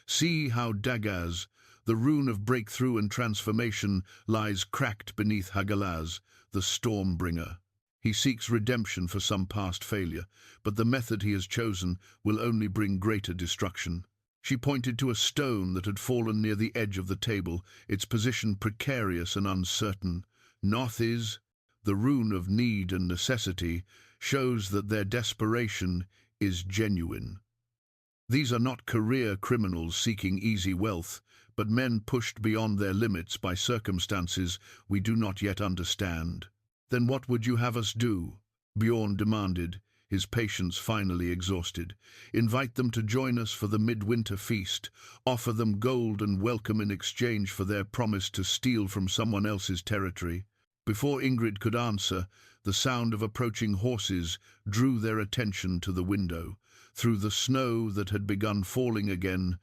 See how Dagaz, the rune of breakthrough and transformation, lies cracked beneath Hagalaz, the Stormbringer. He seeks redemption for some past failure, but the method he has chosen will only bring greater destruction. She pointed to a stone that had fallen near the edge of the table, its position precarious and uncertain. Nothiz, the rune of need and necessity, shows that their desperation is genuine. These are not career criminals seeking easy wealth, but men pushed beyond their limits by circumstances we do not yet understand. Then what would you have us do? Bjorn demanded, his patience finally exhausted. Invite them to join us for the midwinter feast, offer them gold and welcome in exchange for their promise to steal from someone else's territory. Before Ingrid could answer, the sound of approaching horses drew their attention to the window. Through the snow that had begun falling again,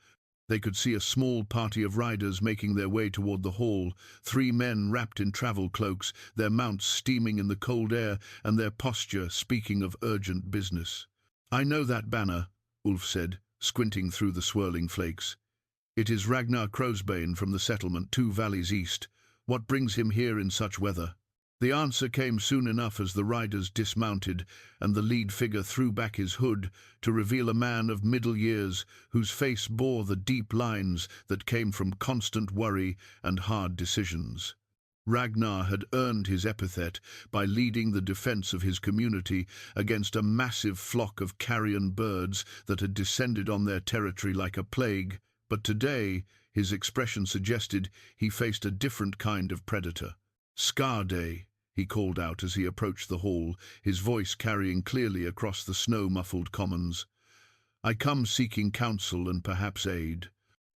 they could see a small party of riders making their way toward the hall, 3 men wrapped in travel cloaks, their mounts steaming in the cold air, and their posture speaking of urgent business. I know that banner, Ulf said, squinting through the swirling flakes. It is Ragnar Crowsbane from the settlement 2 valleys east. What brings him here in such weather? The answer came soon enough as the riders dismounted and the lead figure threw back his hood to reveal a man of middle years whose face bore the deep lines that came from constant worry and hard decisions. Ragnar had earned his epithet by leading the defense of his community against a massive flock of carrion birds that had descended on their territory like a plague, but today his expression suggested he faced a different kind of predator. Skarde, he called out as he approached the hall, his voice carrying clearly across the snow-muffled commons. I come seeking counsel and perhaps aid.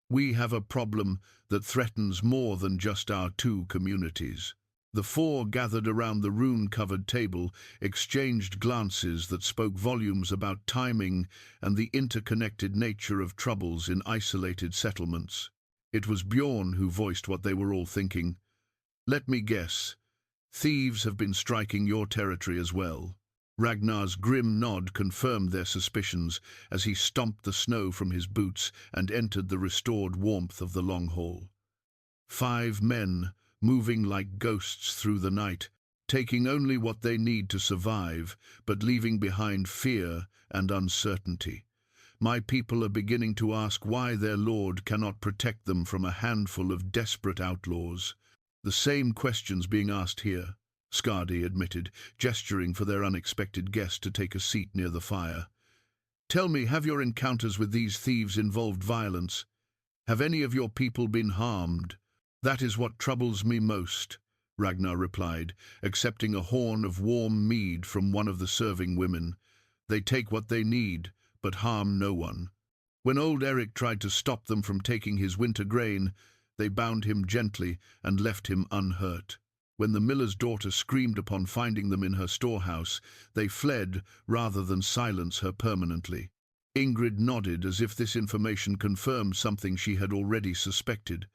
We have a problem that threatens more than just our 2 communities. The four gathered around the rune-covered table exchanged glances that spoke volumes about timing and the interconnected nature of troubles in isolated settlements. It was Bjorn who voiced what they were all thinking. "Let me guess. Thieves have been striking your territory as well." Ragnar's grim nod confirmed their suspicions as he stomped the snow from his boots and entered the restored warmth of the long hall. 5 men, moving like ghosts through the night, taking only what they need to survive, but leaving behind fear and uncertainty. My people are beginning to ask why their lord cannot protect them from a handful of desperate outlaws. The same questions being asked here, Skarde admitted, gesturing for their unexpected guest to take a seat near the fire. "Tell me, have your encounters with these thieves involved violence? Have any of your people been harmed?" "That is what troubles me most," Ragnar replied, accepting a horn of warm mead from one of the serving women. "They take what they need, but harm no one. When old Eric tried to stop them from taking his winter grain, they bound him gently and left him unhurt. When the miller's daughter screamed upon finding them in her storehouse, they fled rather than silence her permanently." Ingrid nodded as if this information confirmed something she had already suspected.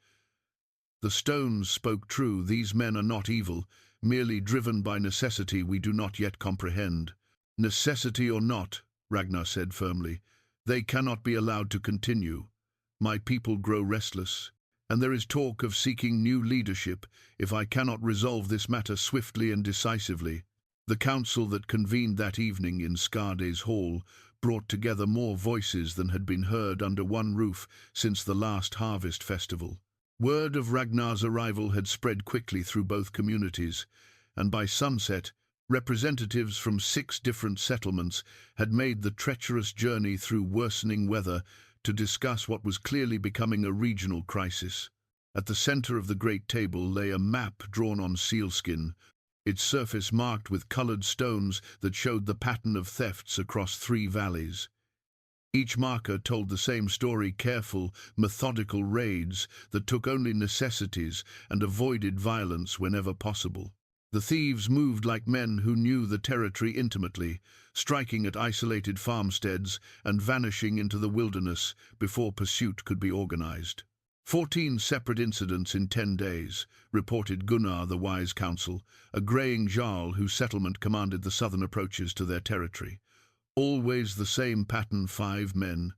"The stones spoke true. These men are not evil, merely driven by necessity we do not yet comprehend." "Necessity or not," Ragnar said firmly, "they cannot be allowed to continue. My people grow restless, and there is talk of seeking new leadership if I cannot resolve this matter swiftly and decisively." The council that convened that evening in Skarde's hall brought together more voices than had been heard under one roof since the last harvest festival. Word of Ragnar's arrival had spread quickly through both communities, and by sunset, representatives from 6 different settlements had made the treacherous journey through worsening weather to discuss what was clearly becoming a regional crisis. At the center of the great table lay a map drawn on sealskin, its surface marked with colored stones that showed the pattern of thefts across 3 valleys. Each marker told the same story: careful, methodical raids that took only necessities and avoided violence whenever possible. The thieves moved like men who knew the territory intimately, striking at isolated farmsteads and vanishing into the wilderness before pursuit could be organized. 14 separate incidents in 10 days, reported Gunnar the Wise Counsel, a greying jarl whose settlement commanded the southern approaches to their territory. Always the same pattern: 5 men,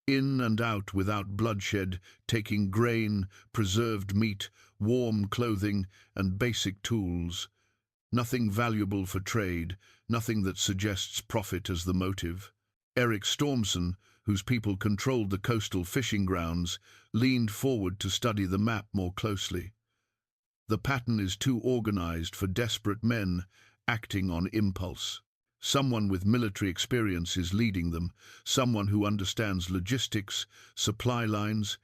in and out without bloodshed, taking grain, preserved meat, warm clothing, and basic tools. Nothing valuable for trade, nothing that suggests profit as the motive. Eric Stormson, whose people controlled the coastal fishing grounds, leaned forward to study the map more closely. "The pattern is too organized for desperate men acting on impulse. Someone with military experience is leading them, someone who understands logistics, supply lines,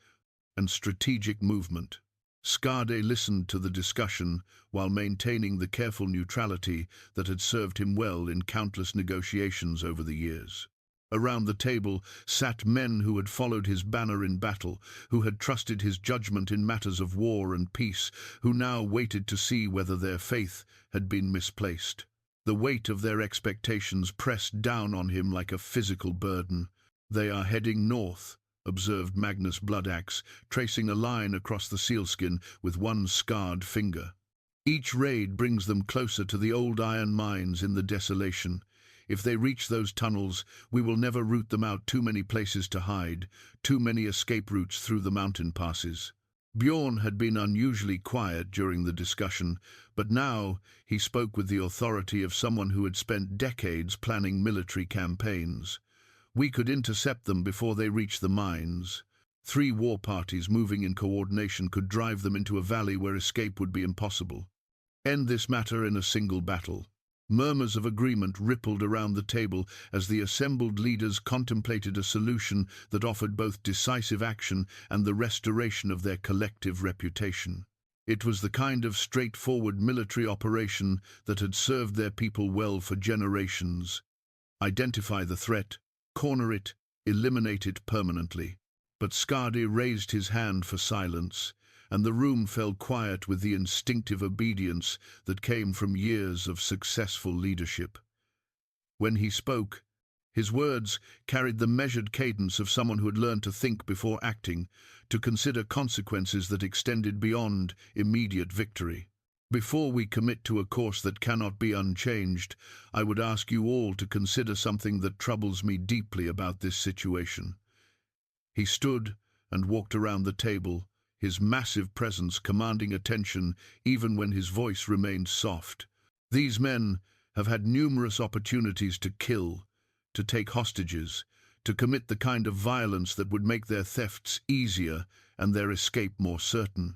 and strategic movement." Skarde listened to the discussion while maintaining the careful neutrality that had served him well in countless negotiations over the years. Around the table sat men who had followed his banner in battle, who had trusted his judgment in matters of war and peace, who now waited to see whether their faith had been misplaced. The weight of their expectations pressed down on him like a physical burden. "They are heading north," observed Magnus Bloodaxe, tracing a line across the sealskin with one scarred finger. "Each raid brings them closer to the old iron mines in the desolation. If they reach those tunnels, we will never root them out. Too many places to hide, too many escape routes through the mountain passes." Bjorn had been unusually quiet during the discussion, but now he spoke with the authority of someone who had spent decades planning military campaigns. "We could intercept them before they reach the mines. 3 war parties moving in coordination could drive them into a valley where escape would be impossible. End this matter in a single battle." Murmurs of agreement rippled around the table as the assembled leaders contemplated a solution that offered both decisive action and the restoration of their collective reputation. It was the kind of straightforward military operation that had served their people well for generations. Identify the threat, corner it, eliminate it permanently. But Skarde raised his hand for silence, and the room fell quiet with the instinctive obedience that came from years of successful leadership. When he spoke, his words carried the measured cadence of someone who had learned to think before acting, to consider consequences that extended beyond immediate victory. Before we commit to a course that cannot be unchanged, I would ask you all to consider something that troubles me deeply about this situation. He stood and walked around the table, his massive presence commanding attention even when his voice remained soft. These men have had numerous opportunities to kill, to take hostages, to commit the kind of violence that would make their thefts easier and their escape more certain.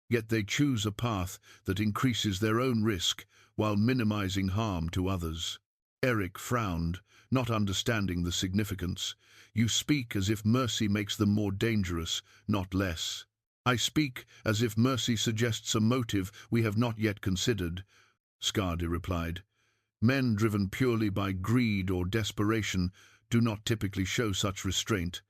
Yet they choose a path that increases their own risk while minimizing harm to others. Eric frowned, not understanding the significance. You speak as if mercy makes them more dangerous, not less. I speak as if mercy suggests a motive we have not yet considered, Skarde replied. Men driven purely by greed or desperation do not typically show such restraint.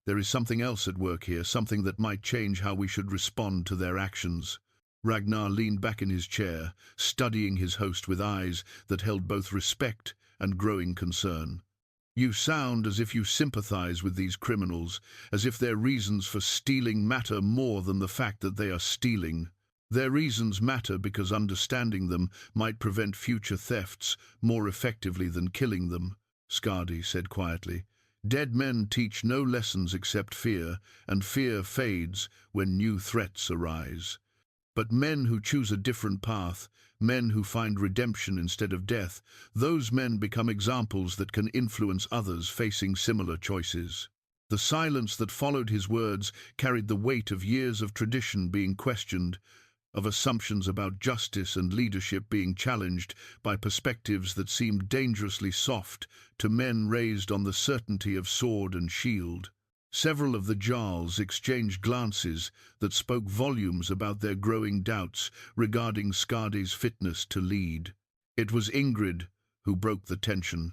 There is something else at work here, something that might change how we should respond to their actions. Ragnar leaned back in his chair, studying his host with eyes that held both respect and growing concern. You sound as if you sympathize with these criminals, as if their reasons for stealing matter more than the fact that they are stealing. Their reasons matter because understanding them might prevent future thefts more effectively than killing them, Skarde said quietly. Dead men teach no lessons except fear, and fear fades when new threats arise. But men who choose a different path, men who find redemption instead of death, those men become examples that can influence others facing similar choices. The silence that followed his words carried the weight of years of tradition being questioned, of assumptions about justice and leadership being challenged by perspectives that seemed dangerously soft to men raised on the certainty of sword and shield. Several of the Jarls exchanged glances that spoke volumes about their growing doubts regarding Skarde's fitness to lead. It was Ingrid who broke the tension,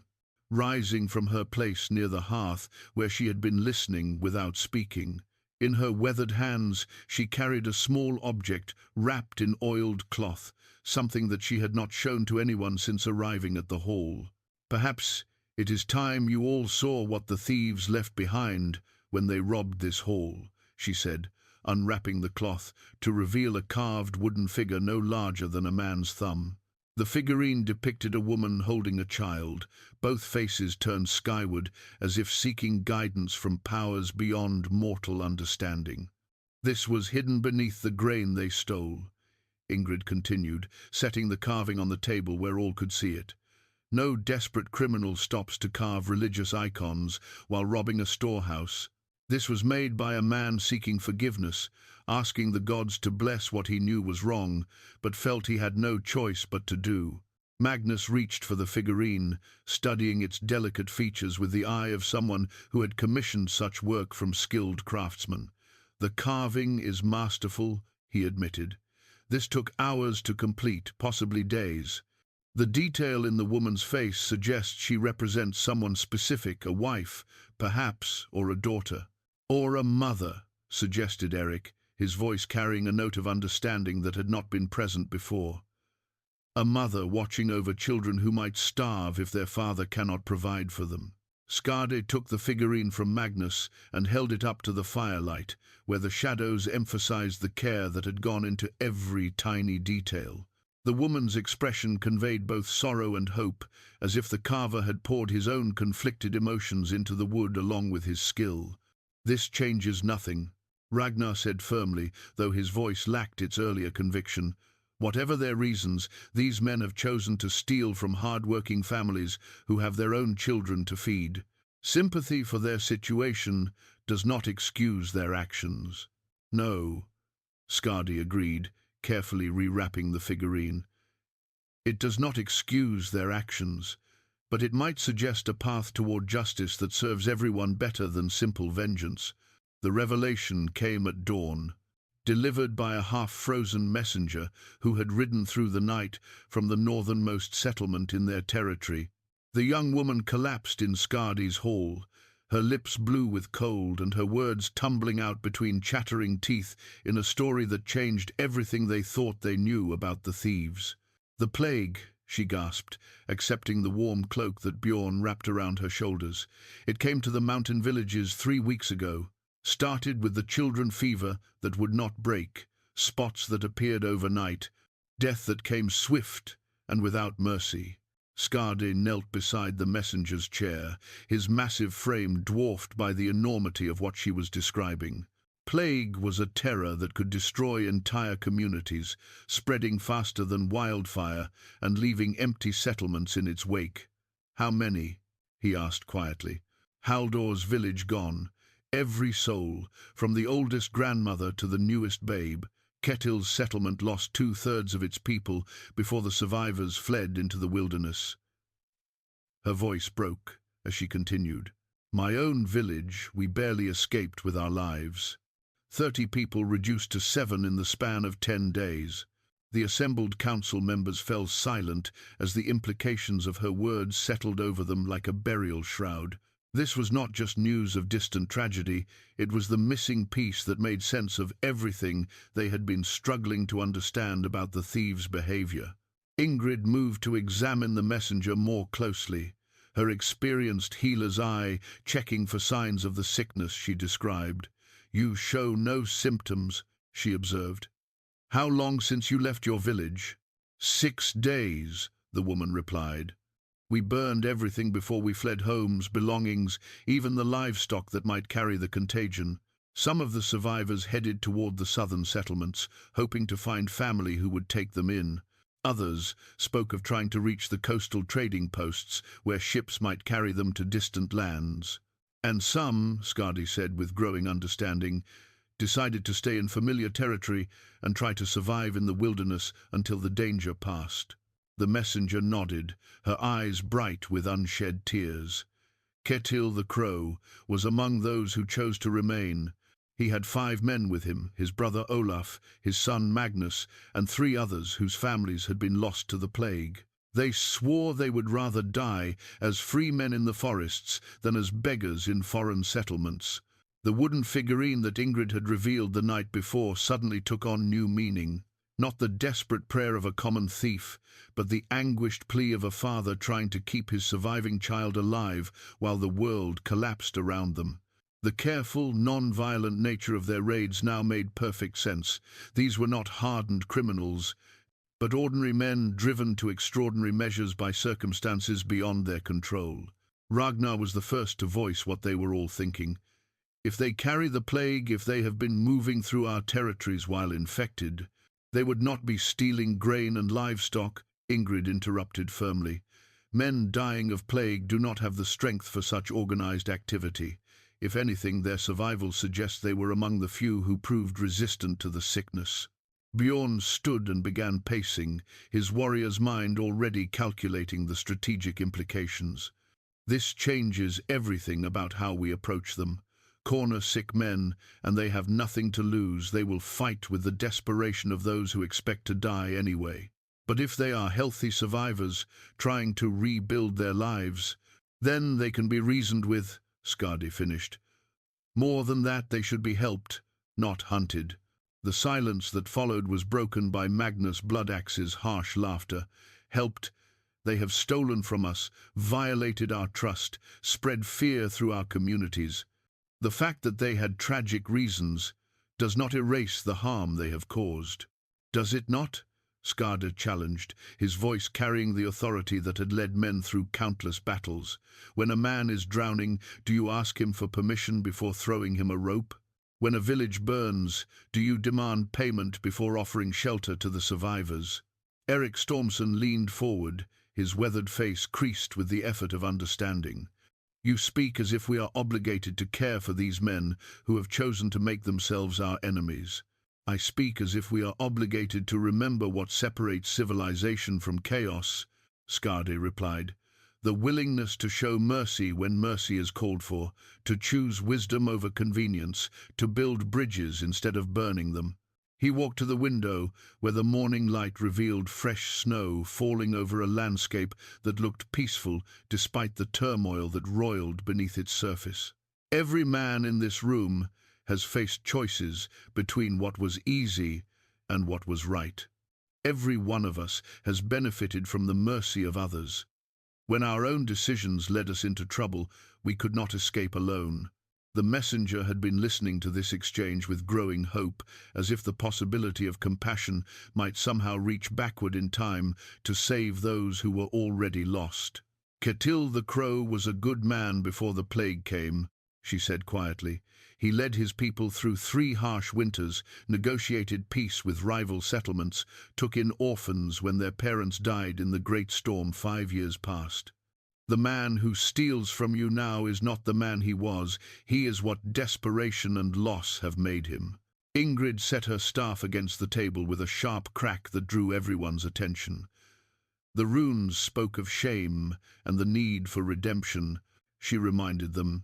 rising from her place near the hearth where she had been listening without speaking. In her weathered hands she carried a small object wrapped in oiled cloth, something that she had not shown to anyone since arriving at the hall. Perhaps it is time you all saw what the thieves left behind when they robbed this hall, she said, unwrapping the cloth to reveal a carved wooden figure no larger than a man's thumb. The figurine depicted a woman holding a child, both faces turned skyward as if seeking guidance from powers beyond mortal understanding. This was hidden beneath the grain they stole, Ingrid continued, setting the carving on the table where all could see it. No desperate criminal stops to carve religious icons while robbing a storehouse. This was made by a man seeking forgiveness, asking the gods to bless what he knew was wrong, but felt he had no choice but to do. Magnus reached for the figurine, studying its delicate features with the eye of someone who had commissioned such work from skilled craftsmen. The carving is masterful, he admitted. This took hours to complete, possibly days. The detail in the woman's face suggests she represents someone specific, a wife, perhaps, or a daughter. Or a mother, suggested Eric, his voice carrying a note of understanding that had not been present before. A mother watching over children who might starve if their father cannot provide for them. Skarde took the figurine from Magnus and held it up to the firelight, where the shadows emphasized the care that had gone into every tiny detail. The woman's expression conveyed both sorrow and hope, as if the carver had poured his own conflicted emotions into the wood along with his skill. This changes nothing, Ragnar said firmly, though his voice lacked its earlier conviction. Whatever their reasons, these men have chosen to steal from hard-working families who have their own children to feed. Sympathy for their situation does not excuse their actions. No, Skarde agreed, carefully rewrapping the figurine. It does not excuse their actions, but it might suggest a path toward justice that serves everyone better than simple vengeance. The revelation came at dawn, delivered by a half-frozen messenger who had ridden through the night from the northernmost settlement in their territory. The young woman collapsed in Skarde's hall, her lips blue with cold and her words tumbling out between chattering teeth in a story that changed everything they thought they knew about the thieves. "The plague," she gasped, accepting the warm cloak that Bjorn wrapped around her shoulders. "It came to the mountain villages 3 weeks ago. Started with the children fever that would not break, spots that appeared overnight, death that came swift and without mercy." Skarde knelt beside the messenger's chair, his massive frame dwarfed by the enormity of what she was describing. Plague was a terror that could destroy entire communities, spreading faster than wildfire and leaving empty settlements in its wake. "How many?" he asked quietly. "Haldor's village gone. Every soul, from the oldest grandmother to the newest babe. Ketil's settlement lost 2/3 of its people before the survivors fled into the wilderness." Her voice broke as she continued. "My own village, we barely escaped with our lives. 30 people reduced to 7 in the span of 10 days. The assembled council members fell silent as the implications of her words settled over them like a burial shroud. This was not just news of distant tragedy, it was the missing piece that made sense of everything they had been struggling to understand about the thieves' behavior. Ingrid moved to examine the messenger more closely, her experienced healer's eye checking for signs of the sickness she described. "You show no symptoms," she observed. "How long since you left your village?" 6 days, the woman replied. "We burned everything before we fled, homes, belongings, even the livestock that might carry the contagion. Some of the survivors headed toward the southern settlements, hoping to find family who would take them in. Others spoke of trying to reach the coastal trading posts where ships might carry them to distant lands. And some," Skarde said with growing understanding, "decided to stay in familiar territory and try to survive in the wilderness until the danger passed." The messenger nodded, her eyes bright with unshed tears. Ketil the Crow was among those who chose to remain. He had 5 men with him, his brother Olaf, his son Magnus, and 3 others whose families had been lost to the plague. They swore they would rather die as free men in the forests than as beggars in foreign settlements. The wooden figurine that Ingrid had revealed the night before suddenly took on new meaning. Not the desperate prayer of a common thief, but the anguished plea of a father trying to keep his surviving child alive while the world collapsed around them. The careful, non-violent nature of their raids now made perfect sense. These were not hardened criminals, but ordinary men driven to extraordinary measures by circumstances beyond their control. Ragnar was the first to voice what they were all thinking. "If they carry the plague, if they have been moving through our territories while infected, they would not be stealing grain and livestock," Ingrid interrupted firmly. "Men dying of plague do not have the strength for such organized activity. If anything, their survival suggests they were among the few who proved resistant to the sickness." Bjorn stood and began pacing, his warrior's mind already calculating the strategic implications. "This changes everything about how we approach them. Corner sick men, and they have nothing to lose. They will fight with the desperation of those who expect to die anyway. But if they are healthy survivors, trying to rebuild their lives, then they can be reasoned with," Skarde finished. "More than that, they should be helped, not hunted." The silence that followed was broken by Magnus Bloodaxe's harsh laughter. "Helped? They have stolen from us, violated our trust, spread fear through our communities. The fact that they had tragic reasons does not erase the harm they have caused." "Does it not?" Skarde challenged, his voice carrying the authority that had led men through countless battles. "When a man is drowning, do you ask him for permission before throwing him a rope? When a village burns, do you demand payment before offering shelter to the survivors?" Eric Stormson leaned forward, his weathered face creased with the effort of understanding. "You speak as if we are obligated to care for these men who have chosen to make themselves our enemies." "I speak as if we are obligated to remember what separates civilization from chaos," Skarde replied. "The willingness to show mercy when mercy is called for, to choose wisdom over convenience, to build bridges instead of burning them." He walked to the window, where the morning light revealed fresh snow falling over a landscape that looked peaceful despite the turmoil that roiled beneath its surface. Every man in this room has faced choices between what was easy and what was right. Every one of us has benefited from the mercy of others. When our own decisions led us into trouble, we could not escape alone. The messenger had been listening to this exchange with growing hope, as if the possibility of compassion might somehow reach backward in time to save those who were already lost. Ketil the Crow was a good man before the plague came, she said quietly. He led his people through 3 harsh winters, negotiated peace with rival settlements, took in orphans when their parents died in the great storm 5 years past. The man who steals from you now is not the man he was. He is what desperation and loss have made him. Ingrid set her staff against the table with a sharp crack that drew everyone's attention. The runes spoke of shame and the need for redemption, she reminded them.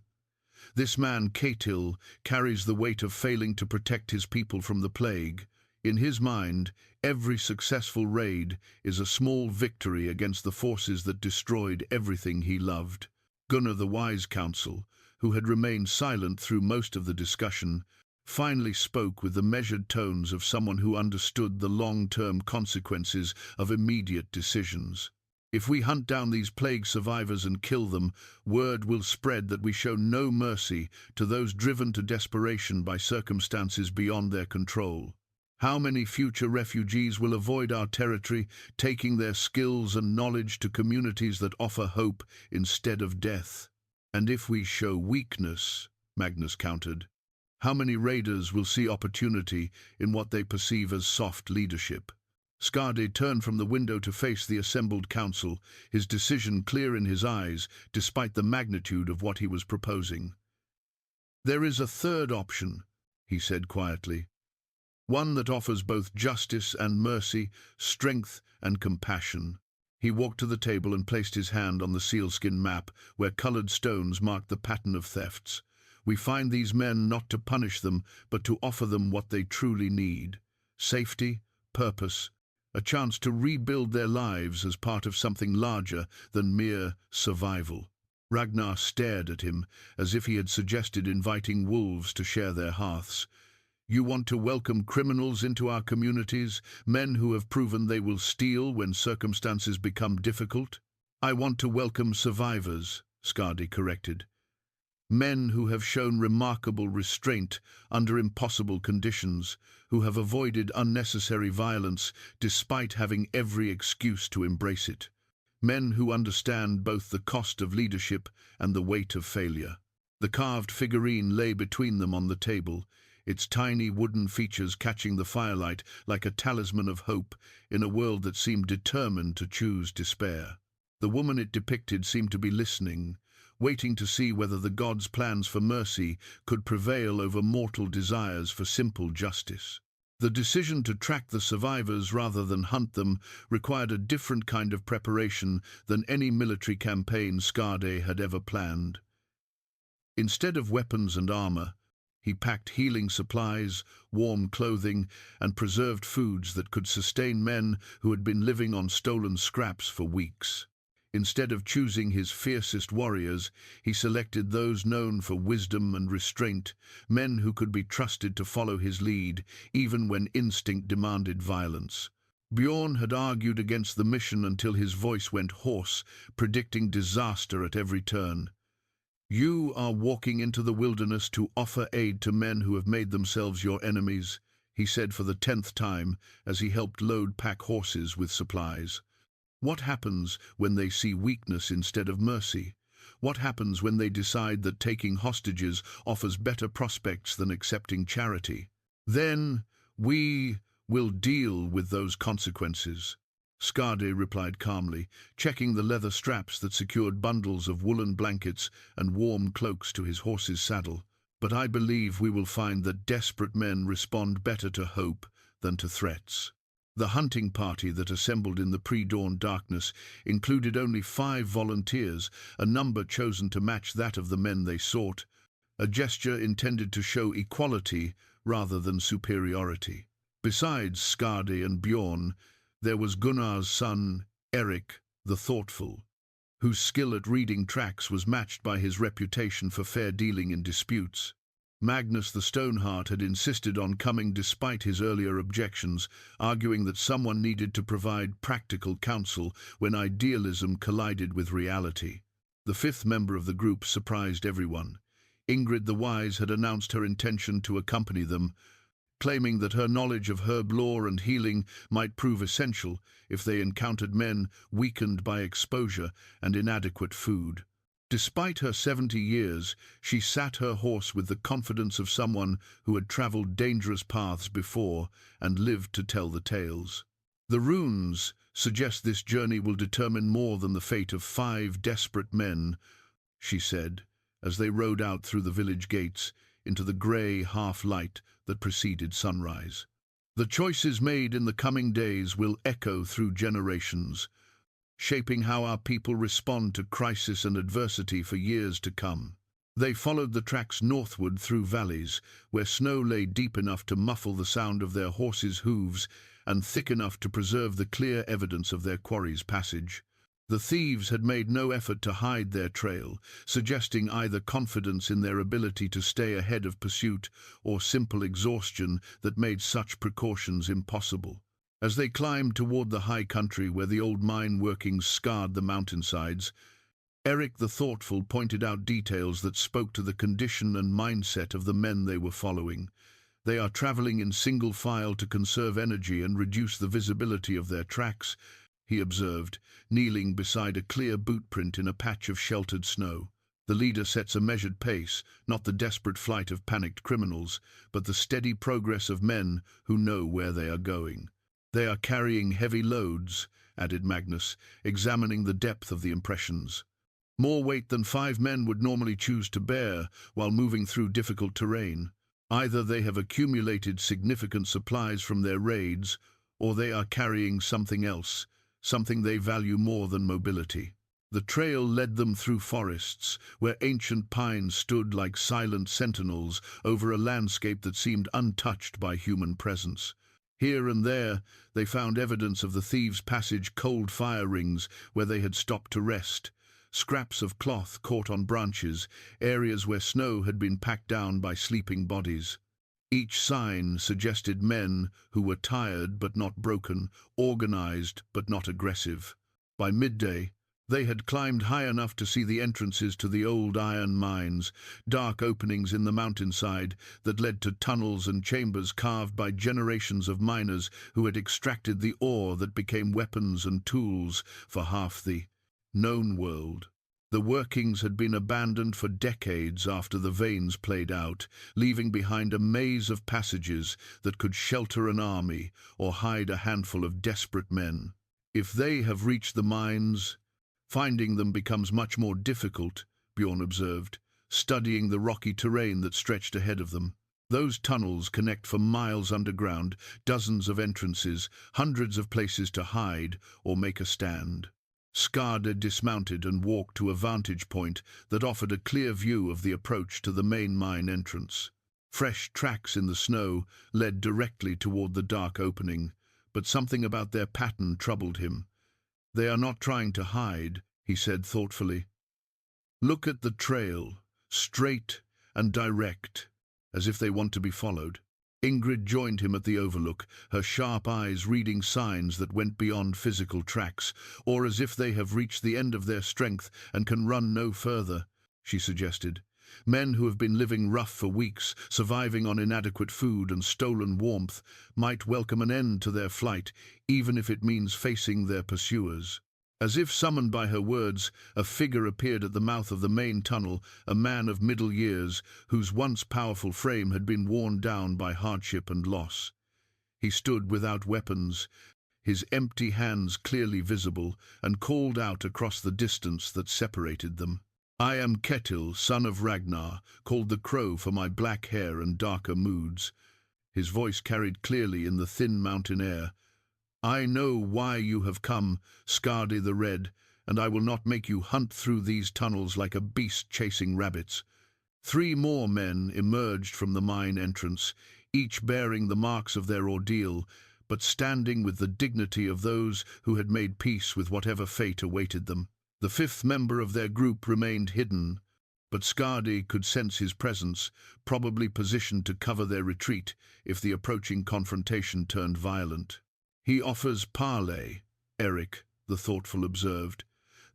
This man, Ketil, carries the weight of failing to protect his people from the plague. In his mind, every successful raid is a small victory against the forces that destroyed everything he loved. Gunnar the wise counsel, who had remained silent through most of the discussion, finally spoke with the measured tones of someone who understood the long-term consequences of immediate decisions. If we hunt down these plague survivors and kill them, word will spread that we show no mercy to those driven to desperation by circumstances beyond their control. How many future refugees will avoid our territory, taking their skills and knowledge to communities that offer hope instead of death? And if we show weakness, Magnus countered, how many raiders will see opportunity in what they perceive as soft leadership? Skarde turned from the window to face the assembled council, his decision clear in his eyes, despite the magnitude of what he was proposing. There is a third option, he said quietly. One that offers both justice and mercy, strength and compassion. He walked to the table and placed his hand on the sealskin map, where colored stones marked the pattern of thefts. We find these men not to punish them, but to offer them what they truly need: safety, purpose, a chance to rebuild their lives as part of something larger than mere survival. Ragnar stared at him, as if he had suggested inviting wolves to share their hearths. You want to welcome criminals into our communities, men who have proven they will steal when circumstances become difficult? I want to welcome survivors, Skarde corrected. Men who have shown remarkable restraint under impossible conditions, who have avoided unnecessary violence despite having every excuse to embrace it. Men who understand both the cost of leadership and the weight of failure. The carved figurine lay between them on the table, its tiny wooden features catching the firelight like a talisman of hope in a world that seemed determined to choose despair. The woman it depicted seemed to be listening, waiting to see whether the gods' plans for mercy could prevail over mortal desires for simple justice. The decision to track the survivors rather than hunt them required a different kind of preparation than any military campaign Skarde had ever planned. Instead of weapons and armor, he packed healing supplies, warm clothing, and preserved foods that could sustain men who had been living on stolen scraps for weeks. Instead of choosing his fiercest warriors, he selected those known for wisdom and restraint, men who could be trusted to follow his lead, even when instinct demanded violence. Bjorn had argued against the mission until his voice went hoarse, predicting disaster at every turn. You are walking into the wilderness to offer aid to men who have made themselves your enemies, he said for the 10th time as he helped load pack horses with supplies. What happens when they see weakness instead of mercy? What happens when they decide that taking hostages offers better prospects than accepting charity? Then we will deal with those consequences, Skarde replied calmly, checking the leather straps that secured bundles of woolen blankets and warm cloaks to his horse's saddle. But I believe we will find that desperate men respond better to hope than to threats. The hunting party that assembled in the pre-dawn darkness included only 5 volunteers, a number chosen to match that of the men they sought, a gesture intended to show equality rather than superiority. Besides Skarde and Bjorn, there was Gunnar's son, Eric the Thoughtful. whose skill at reading tracks was matched by his reputation for fair dealing in disputes. Magnus the Stoneheart had insisted on coming despite his earlier objections, arguing that someone needed to provide practical counsel when idealism collided with reality. The fifth member of the group surprised everyone. Ingrid the Wise had announced her intention to accompany them, claiming that her knowledge of herb lore and healing might prove essential if they encountered men weakened by exposure and inadequate food. Despite her 70 years, she sat her horse with the confidence of someone who had traveled dangerous paths before and lived to tell the tales. The runes suggest this journey will determine more than the fate of 5 desperate men, she said, as they rode out through the village gates into the grey half-light that preceded sunrise. The choices made in the coming days will echo through generations, shaping how our people respond to crisis and adversity for years to come. They followed the tracks northward through valleys, where snow lay deep enough to muffle the sound of their horses' hooves and thick enough to preserve the clear evidence of their quarry's passage. The thieves had made no effort to hide their trail, suggesting either confidence in their ability to stay ahead of pursuit or simple exhaustion that made such precautions impossible. As they climbed toward the high country where the old mine workings scarred the mountainsides, Eric the Thoughtful pointed out details that spoke to the condition and mindset of the men they were following. They are traveling in single file to conserve energy and reduce the visibility of their tracks, he observed, kneeling beside a clear boot print in a patch of sheltered snow. The leader sets a measured pace, not the desperate flight of panicked criminals, but the steady progress of men who know where they are going. They are carrying heavy loads, added Magnus, examining the depth of the impressions. More weight than 5 men would normally choose to bear while moving through difficult terrain. Either they have accumulated significant supplies from their raids, or they are carrying something else, something they value more than mobility. The trail led them through forests, where ancient pines stood like silent sentinels over a landscape that seemed untouched by human presence. Here and there, they found evidence of the thieves' passage, cold fire rings where they had stopped to rest, scraps of cloth caught on branches, areas where snow had been packed down by sleeping bodies. Each sign suggested men who were tired but not broken, organized but not aggressive. By midday, they had climbed high enough to see the entrances to the old iron mines, dark openings in the mountainside that led to tunnels and chambers carved by generations of miners who had extracted the ore that became weapons and tools for half the known world. The workings had been abandoned for decades after the veins played out, leaving behind a maze of passages that could shelter an army or hide a handful of desperate men. If they have reached the mines, finding them becomes much more difficult, Bjorn observed, studying the rocky terrain that stretched ahead of them. Those tunnels connect for miles underground, dozens of entrances, hundreds of places to hide or make a stand. Skarde dismounted and walked to a vantage point that offered a clear view of the approach to the main mine entrance. Fresh tracks in the snow led directly toward the dark opening, but something about their pattern troubled him. They are not trying to hide, he said thoughtfully. Look at the trail, straight and direct, as if they want to be followed. Ingrid joined him at the overlook, her sharp eyes reading signs that went beyond physical tracks, or as if they have reached the end of their strength and can run no further, she suggested. Men who have been living rough for weeks, surviving on inadequate food and stolen warmth, might welcome an end to their flight, even if it means facing their pursuers. As if summoned by her words, a figure appeared at the mouth of the main tunnel, a man of middle years, whose once powerful frame had been worn down by hardship and loss. He stood without weapons, his empty hands clearly visible, and called out across the distance that separated them. I am Ketil, son of Ragnar, called the Crow for my black hair and darker moods. His voice carried clearly in the thin mountain air. I know why you have come, Skarde the Red, and I will not make you hunt through these tunnels like a beast chasing rabbits. 3 more men emerged from the mine entrance, each bearing the marks of their ordeal, but standing with the dignity of those who had made peace with whatever fate awaited them. The fifth member of their group remained hidden, but Skarde could sense his presence, probably positioned to cover their retreat if the approaching confrontation turned violent. "He offers parley," Eric, the thoughtful, observed.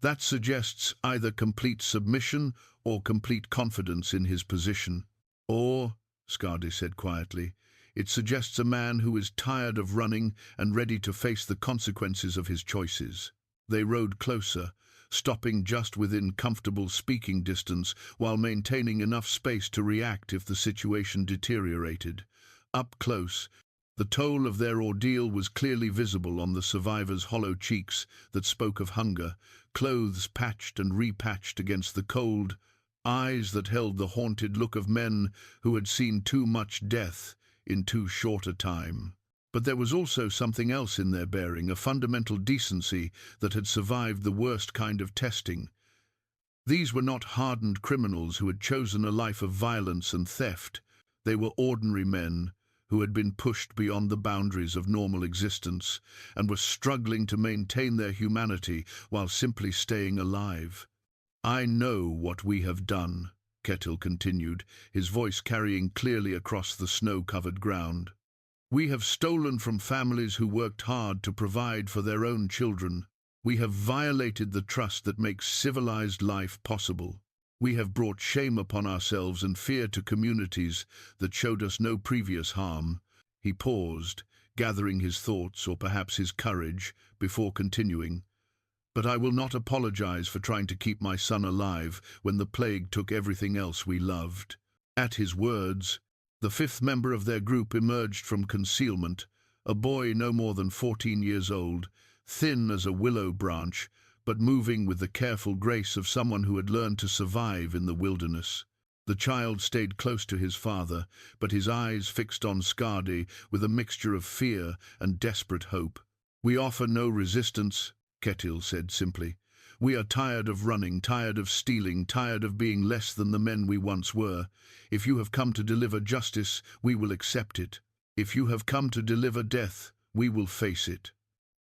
"That suggests either complete submission or complete confidence in his position. Or," Skarde said quietly, "it suggests a man who is tired of running and ready to face the consequences of his choices." They rode closer, stopping just within comfortable speaking distance while maintaining enough space to react if the situation deteriorated. Up close, the toll of their ordeal was clearly visible on the survivors' hollow cheeks that spoke of hunger, clothes patched and repatched against the cold, eyes that held the haunted look of men who had seen too much death in too short a time. But there was also something else in their bearing, a fundamental decency that had survived the worst kind of testing. These were not hardened criminals who had chosen a life of violence and theft. They were ordinary men who had been pushed beyond the boundaries of normal existence and were struggling to maintain their humanity while simply staying alive. "I know what we have done," Ketil continued, his voice carrying clearly across the snow-covered ground. "We have stolen from families who worked hard to provide for their own children. We have violated the trust that makes civilized life possible. We have brought shame upon ourselves and fear to communities that showed us no previous harm." He paused, gathering his thoughts or perhaps his courage, before continuing. "But I will not apologize for trying to keep my son alive when the plague took everything else we loved." At his words, the fifth member of their group emerged from concealment, a boy no more than 14 years old, thin as a willow branch, but moving with the careful grace of someone who had learned to survive in the wilderness. The child stayed close to his father, but his eyes fixed on Skarde with a mixture of fear and desperate hope. "We offer no resistance," Ketil said simply. "We are tired of running, tired of stealing, tired of being less than the men we once were. If you have come to deliver justice, we will accept it. If you have come to deliver death, we will face it.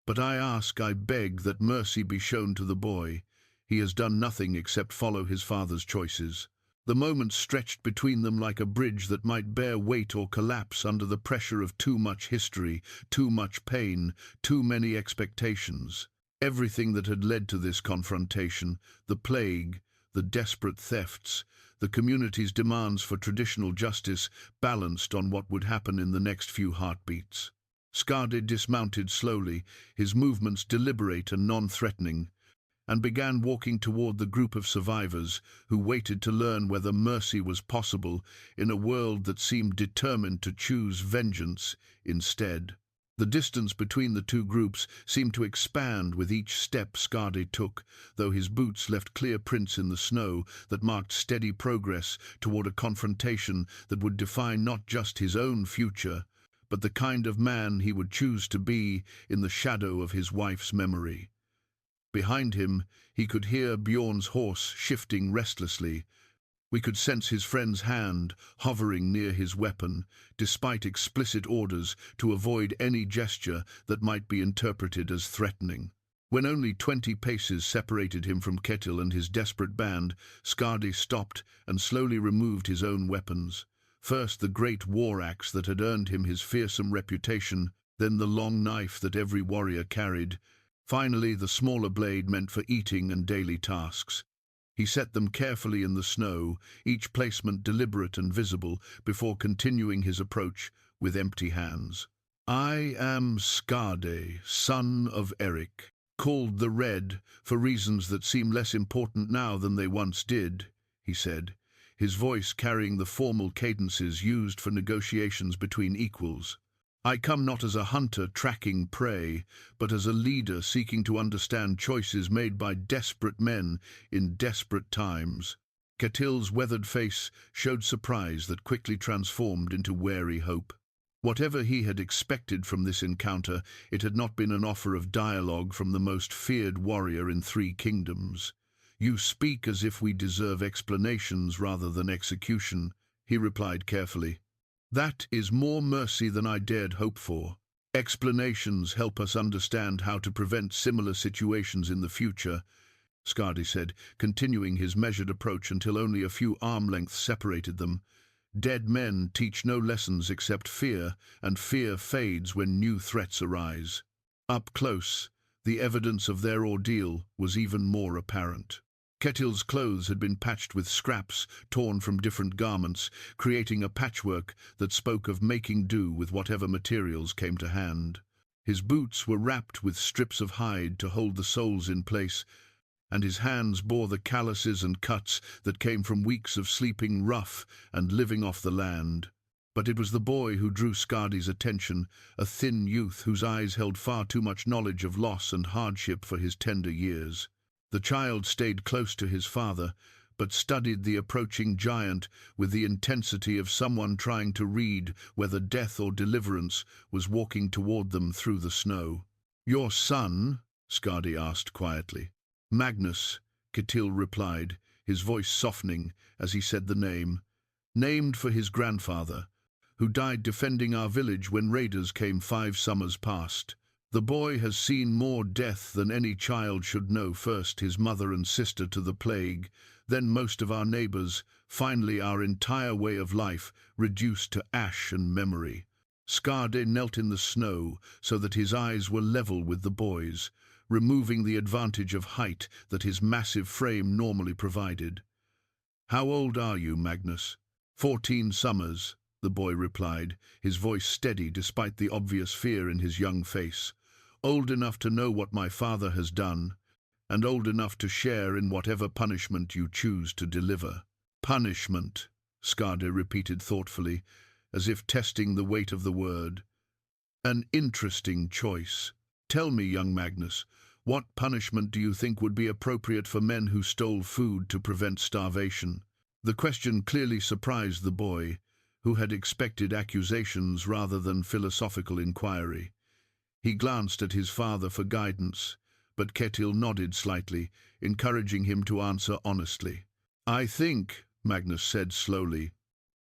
But I beg that mercy be shown to the boy. He has done nothing except follow his father's choices." The moment stretched between them like a bridge that might bear weight or collapse under the pressure of too much history, too much pain, too many expectations. Everything that had led to this confrontation, the plague, the desperate thefts, the community's demands for traditional justice, balanced on what would happen in the next few heartbeats. Skarde dismounted slowly, his movements deliberate and non-threatening, and began walking toward the group of survivors who waited to learn whether mercy was possible in a world that seemed determined to choose vengeance instead. The distance between the two groups seemed to expand with each step Skarde took, though his boots left clear prints in the snow that marked steady progress toward a confrontation that would define not just his own future, but the kind of man he would choose to be in the shadow of his wife's memory. Behind him, he could hear Bjorn's horse shifting restlessly. We could sense his friend's hand hovering near his weapon, despite explicit orders to avoid any gesture that might be interpreted as threatening. When only 20 paces separated him from Ketil and his desperate band, Skarde stopped and slowly removed his own weapons. First the great war axe that had earned him his fearsome reputation, then the long knife that every warrior carried, finally the smaller blade meant for eating and daily tasks. He set them carefully in the snow, each placement deliberate and visible, before continuing his approach with empty hands. "I am Skarde, son of Eric, called the Red for reasons that seem less important now than they once did," he said, his voice carrying the formal cadences used for negotiations between equals. "I come not as a hunter tracking prey, but as a leader seeking to understand choices made by desperate men in desperate times." Ketil's weathered face showed surprise that quickly transformed into wary hope. Whatever he had expected from this encounter, it had not been an offer of dialogue from the most feared warrior in 3 kingdoms. "You speak as if we deserve explanations rather than execution," he replied carefully. "That is more mercy than I dared hope for. Explanations help us understand how to prevent similar situations in the future. Skarde said, continuing his measured approach until only a few arm-lengths separated them. Dead men teach no lessons except fear, and fear fades when new threats arise. Up close, the evidence of their ordeal was even more apparent. Ketil's clothes had been patched with scraps torn from different garments, creating a patchwork that spoke of making do with whatever materials came to hand. His boots were wrapped with strips of hide to hold the soles in place, and his hands bore the calluses and cuts that came from weeks of sleeping rough and living off the land. But it was the boy who drew Skarde's attention, a thin youth whose eyes held far too much knowledge of loss and hardship for his tender years. The child stayed close to his father, but studied the approaching giant with the intensity of someone trying to read whether death or deliverance was walking toward them through the snow. "Your son?" Skarde asked quietly. "Magnus," Ketil replied, his voice softening as he said the name. "Named for his grandfather, who died defending our village when raiders came 5 summers past. The boy has seen more death than any child should know, first his mother and sister to the plague, then most of our neighbors, finally our entire way of life reduced to ash and memory." Skarde knelt in the snow so that his eyes were level with the boy's, removing the advantage of height that his massive frame normally provided. "How old are you, Magnus?" 14 summers, the boy replied, his voice steady despite the obvious fear in his young face. "Old enough to know what my father has done, and old enough to share in whatever punishment you choose to deliver." "Punishment," Skarde repeated thoughtfully, as if testing the weight of the word. "An interesting choice. Tell me, young Magnus, what punishment do you think would be appropriate for men who stole food to prevent starvation?" The question clearly surprised the boy, who had expected accusations rather than philosophical inquiry. He glanced at his father for guidance, but Ketil nodded slightly, encouraging him to answer honestly. "I think," Magnus said slowly,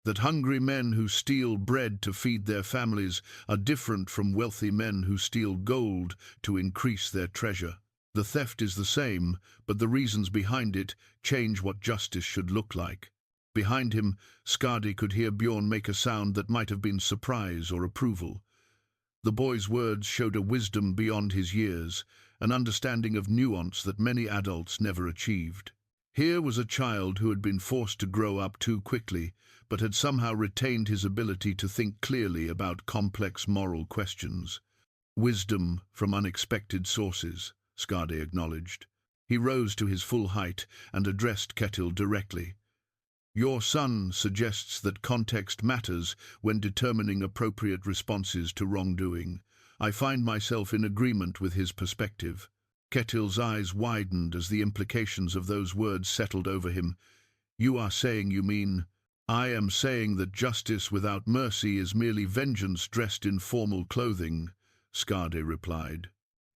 "that hungry men who steal bread to feed their families are different from wealthy men who steal gold to increase their treasure. The theft is the same, but the reasons behind it change what justice should look like." Behind him, Skarde could hear Bjorn make a sound that might have been surprise or approval. The boy's words showed a wisdom beyond his years, an understanding of nuance that many adults never achieved. Here was a child who had been forced to grow up too quickly, but had somehow retained his ability to think clearly about complex moral questions. "Wisdom from unexpected sources," Skarde acknowledged. He rose to his full height and addressed Ketil directly. "Your son suggests that context matters when determining appropriate responses to wrongdoing. I find myself in agreement with his perspective." Ketil's eyes widened as the implications of those words settled over him. "You are saying you mean—" "I am saying that justice without mercy is merely vengeance dressed in formal clothing," Skarde replied.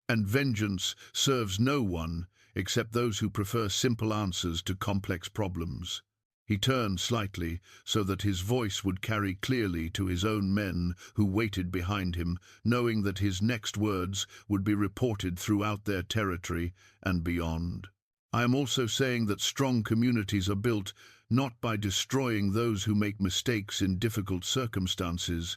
"And vengeance serves no one except those who prefer simple answers to complex problems." He turned slightly so that his voice would carry clearly to his own men who waited behind him, knowing that his next words would be reported throughout their territory and beyond. "I am also saying that strong communities are built not by destroying those who make mistakes in difficult circumstances,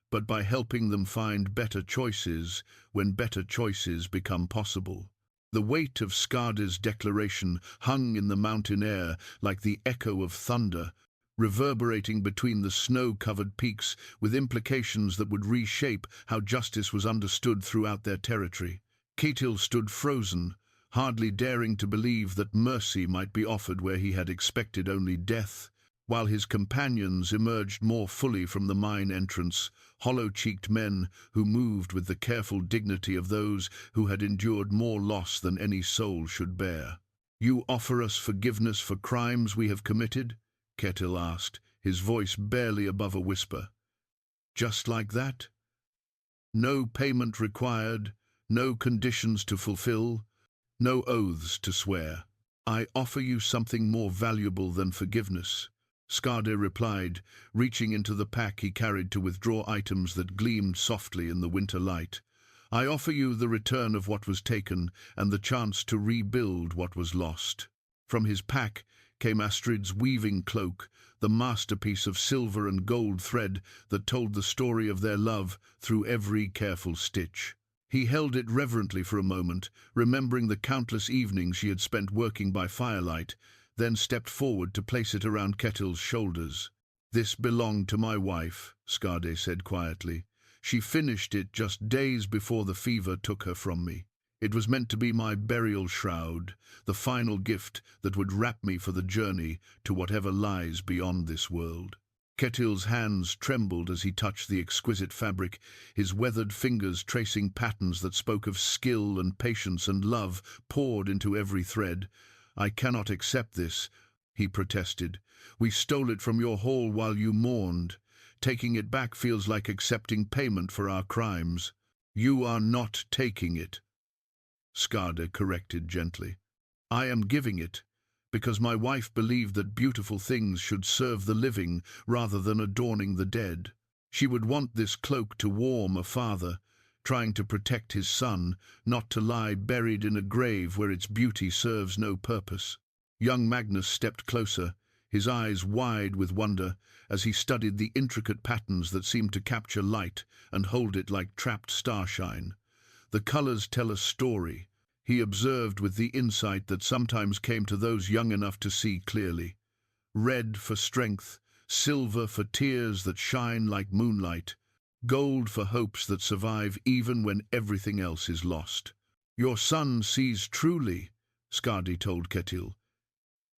but by helping them find better choices when better choices become possible." The weight of Skarde's declaration hung in the mountain air like the echo of thunder, reverberating between the snow-covered peaks with implications that would reshape how justice was understood throughout their territory. Ketil stood frozen, hardly daring to believe that mercy might be offered where he had expected only death, while his companions emerged more fully from the mine entrance, hollow-cheeked men who moved with the careful dignity of those who had endured more loss than any soul should bear. "You offer us forgiveness for crimes we have committed?" Ketil asked, his voice barely above a whisper. "Just like that? No payment required, no conditions to fulfill, no oaths to swear." "I offer you something more valuable than forgiveness," Skarde replied, reaching into the pack he carried to withdraw items that gleamed softly in the winter light. I offer you the return of what was taken and the chance to rebuild what was lost." From his pack came Astrid's weaving cloak, the masterpiece of silver and gold thread that told the story of their love through every careful stitch. He held it reverently for a moment, remembering the countless evenings she had spent working by firelight, then stepped forward to place it around Ketil's shoulders. "This belonged to my wife," Skarde said quietly. "She finished it just days before the fever took her from me. It was meant to be my burial shroud, the final gift that would wrap me for the journey to whatever lies beyond this world." Ketil's hands trembled as he touched the exquisite fabric, his weathered fingers tracing patterns that spoke of skill and patience and love poured into every thread. "I cannot accept this," he protested. "We stole it from your hall while you mourned. Taking it back feels like accepting payment for our crimes." "You are not taking it," Skarde corrected gently. "I am giving it, because my wife believed that beautiful things should serve the living rather than adorning the dead. She would want this cloak to warm a father, trying to protect his son, not to lie buried in a grave where its beauty serves no purpose." Young Magnus stepped closer, his eyes wide with wonder, as he studied the intricate patterns that seemed to capture light and hold it like trapped starshine. "The colors tell a story," he observed with the insight that sometimes came to those young enough to see clearly. "Red for strength, silver for tears that shine like moonlight, gold for hopes that survive even when everything else is lost." "Your son sees truly," Skarde told Ketil.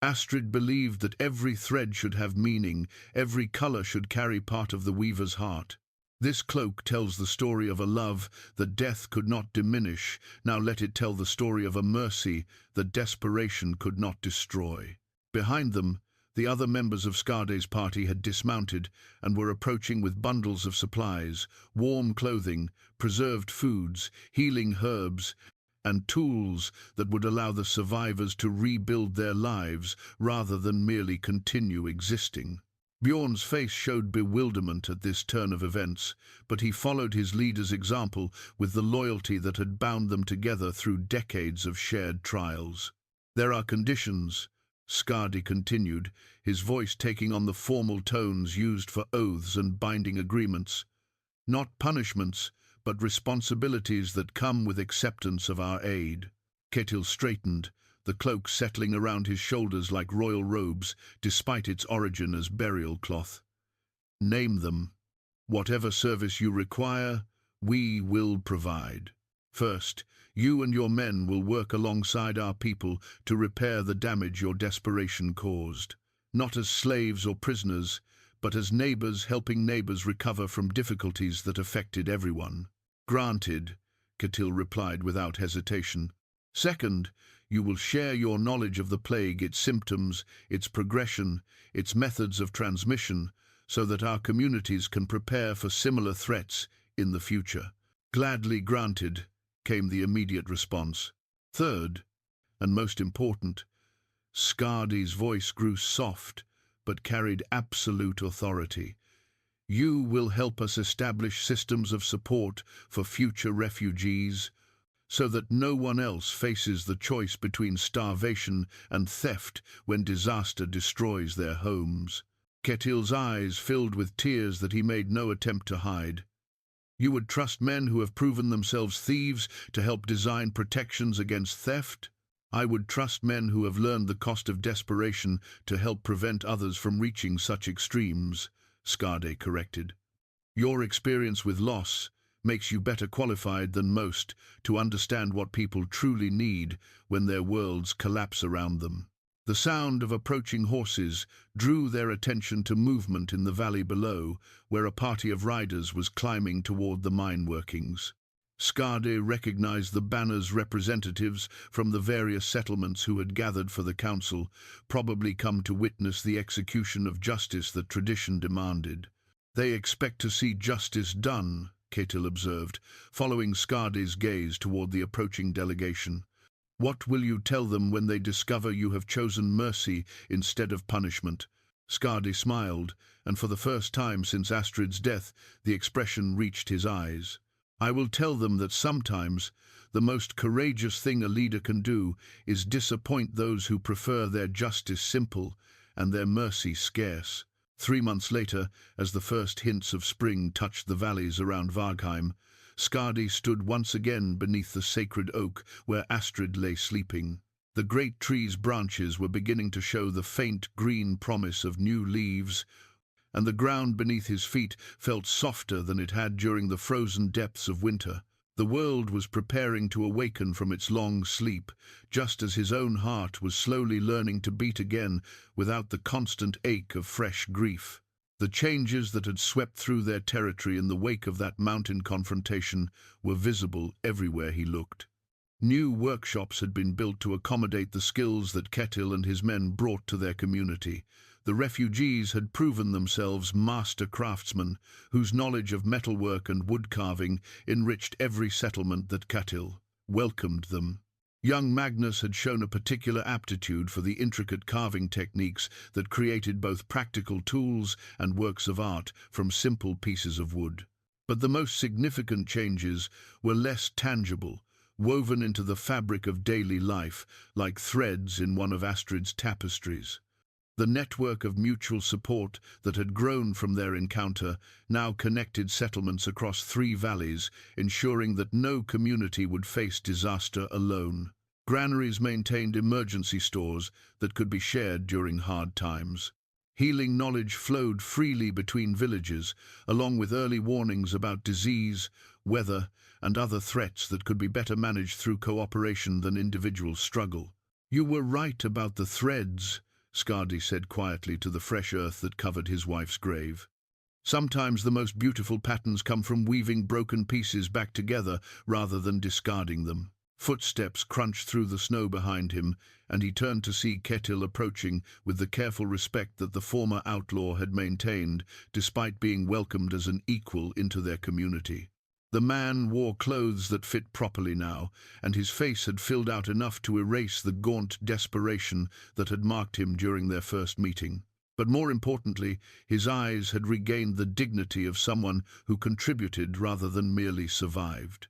"Astrid believed that every thread should have meaning, every color should carry part of the weaver's heart. This cloak tells the story of a love that death could not diminish. Now let it tell the story of a mercy that desperation could not destroy." Behind them, the other members of Skarde's party had dismounted and were approaching with bundles of supplies, warm clothing, preserved foods, healing herbs, and tools that would allow the survivors to rebuild their lives rather than merely continue existing. Bjorn's face showed bewilderment at this turn of events, but he followed his leader's example with the loyalty that had bound them together through decades of shared trials. "There are conditions," Skarde continued, his voice taking on the formal tones used for oaths and binding agreements. "Not punishments, but responsibilities that come with acceptance of our aid." Ketil straightened, the cloak settling around his shoulders like royal robes, despite its origin as burial cloth. "Name them. Whatever service you require, we will provide. First, you and your men will work alongside our people to repair the damage your desperation caused. Not as slaves or prisoners, but as neighbors helping neighbors recover from difficulties that affected everyone." "Granted," Ketil replied without hesitation. "Second, you will share your knowledge of the plague, its symptoms, its progression, its methods of transmission, so that our communities can prepare for similar threats in the future." "Gladly granted," came the immediate response. "Third, and most important," Skarde's voice grew soft but carried absolute authority, "you will help us establish systems of support for future refugees, so that no one else faces the choice between starvation and theft when disaster destroys their homes." Ketil's eyes filled with tears that he made no attempt to hide. "You would trust men who have proven themselves thieves to help design protections against theft?" "I would trust men who have learned the cost of desperation to help prevent others from reaching such extremes," Skarde corrected. "Your experience with loss makes you better qualified than most to understand what people truly need when their worlds collapse around them." The sound of approaching horses drew their attention to movement in the valley below, where a party of riders was climbing toward the mine workings. Skarde recognized the banner's representatives from the various settlements who had gathered for the council, probably come to witness the execution of justice that tradition demanded. "They expect to see justice done," Ketil observed, following Skarde's gaze toward the approaching delegation. "What will you tell them when they discover you have chosen mercy instead of punishment?" Skarde smiled, and for the first time since Astrid's death, the expression reached his eyes. I will tell them that sometimes the most courageous thing a leader can do is disappoint those who prefer their justice simple and their mercy scarce. 3 months later, as the first hints of spring touched the valleys around Vargheim, Skarde stood once again beneath the sacred oak where Astrid lay sleeping. The great tree's branches were beginning to show the faint green promise of new leaves, and the ground beneath his feet felt softer than it had during the frozen depths of winter. The world was preparing to awaken from its long sleep, just as his own heart was slowly learning to beat again without the constant ache of fresh grief. The changes that had swept through their territory in the wake of that mountain confrontation were visible everywhere he looked. New workshops had been built to accommodate the skills that Ketil and his men brought to their community. The refugees had proven themselves master craftsmen, whose knowledge of metalwork and wood carving enriched every settlement that Ketil welcomed them. Young Magnus had shown a particular aptitude for the intricate carving techniques that created both practical tools and works of art from simple pieces of wood. But the most significant changes were less tangible, woven into the fabric of daily life, like threads in one of Astrid's tapestries. The network of mutual support that had grown from their encounter now connected settlements across 3 valleys, ensuring that no community would face disaster alone. Granaries maintained emergency stores that could be shared during hard times. Healing knowledge flowed freely between villages, along with early warnings about disease, weather, and other threats that could be better managed through cooperation than individual struggle. "You were right about the threads," Skarde said quietly to the fresh earth that covered his wife's grave. "Sometimes the most beautiful patterns come from weaving broken pieces back together rather than discarding them." Footsteps crunched through the snow behind him, and he turned to see Ketil approaching with the careful respect that the former outlaw had maintained, despite being welcomed as an equal into their community. The man wore clothes that fit properly now, and his face had filled out enough to erase the gaunt desperation that had marked him during their first meeting. But more importantly, his eyes had regained the dignity of someone who contributed rather than merely survived.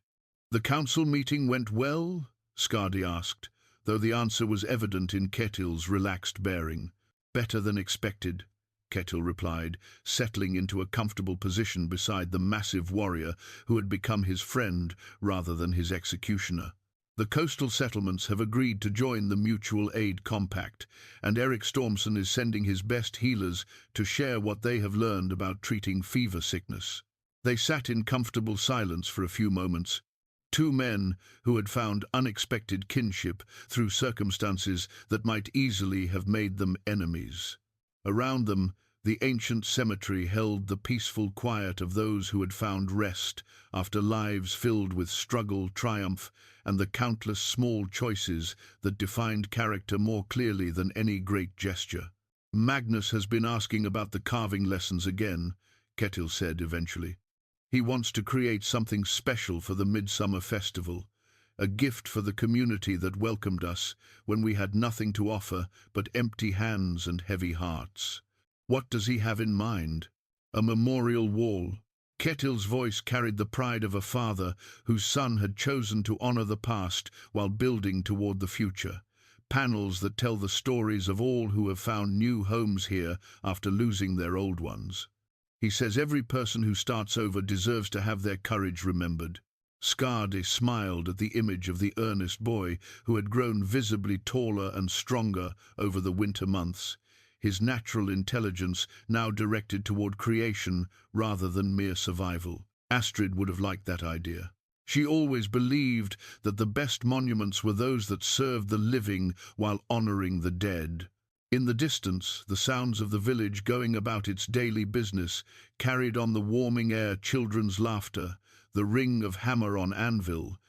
"The council meeting went well?" Skarde asked, though the answer was evident in Ketil's relaxed bearing. "Better than expected," Ketil replied, settling into a comfortable position beside the massive warrior who had become his friend rather than his executioner. "The coastal settlements have agreed to join the Mutual Aid Compact, and Eric Stormson is sending his best healers to share what they have learned about treating fever sickness." They sat in comfortable silence for a few moments, 2 men who had found unexpected kinship through circumstances that might easily have made them enemies. Around them, the ancient cemetery held the peaceful quiet of those who had found rest after lives filled with struggle, triumph, and the countless small choices that defined character more clearly than any great gesture. "Magnus has been asking about the carving lessons again," Ketil said eventually. "He wants to create something special for the Midsummer Festival, a gift for the community that welcomed us when we had nothing to offer but empty hands and heavy hearts." "What does he have in mind?" "A memorial wall." Ketil's voice carried the pride of a father whose son had chosen to honor the past while building toward the future. Panels that tell the stories of all who have found new homes here after losing their old ones. He says every person who starts over deserves to have their courage remembered. Skarde smiled at the image of the earnest boy who had grown visibly taller and stronger over the winter months, his natural intelligence now directed toward creation rather than mere survival. Astrid would have liked that idea. She always believed that the best monuments were those that served the living while honoring the dead. In the distance, the sounds of the village going about its daily business carried on the warming air children's laughter, the ring of hammer on anvil,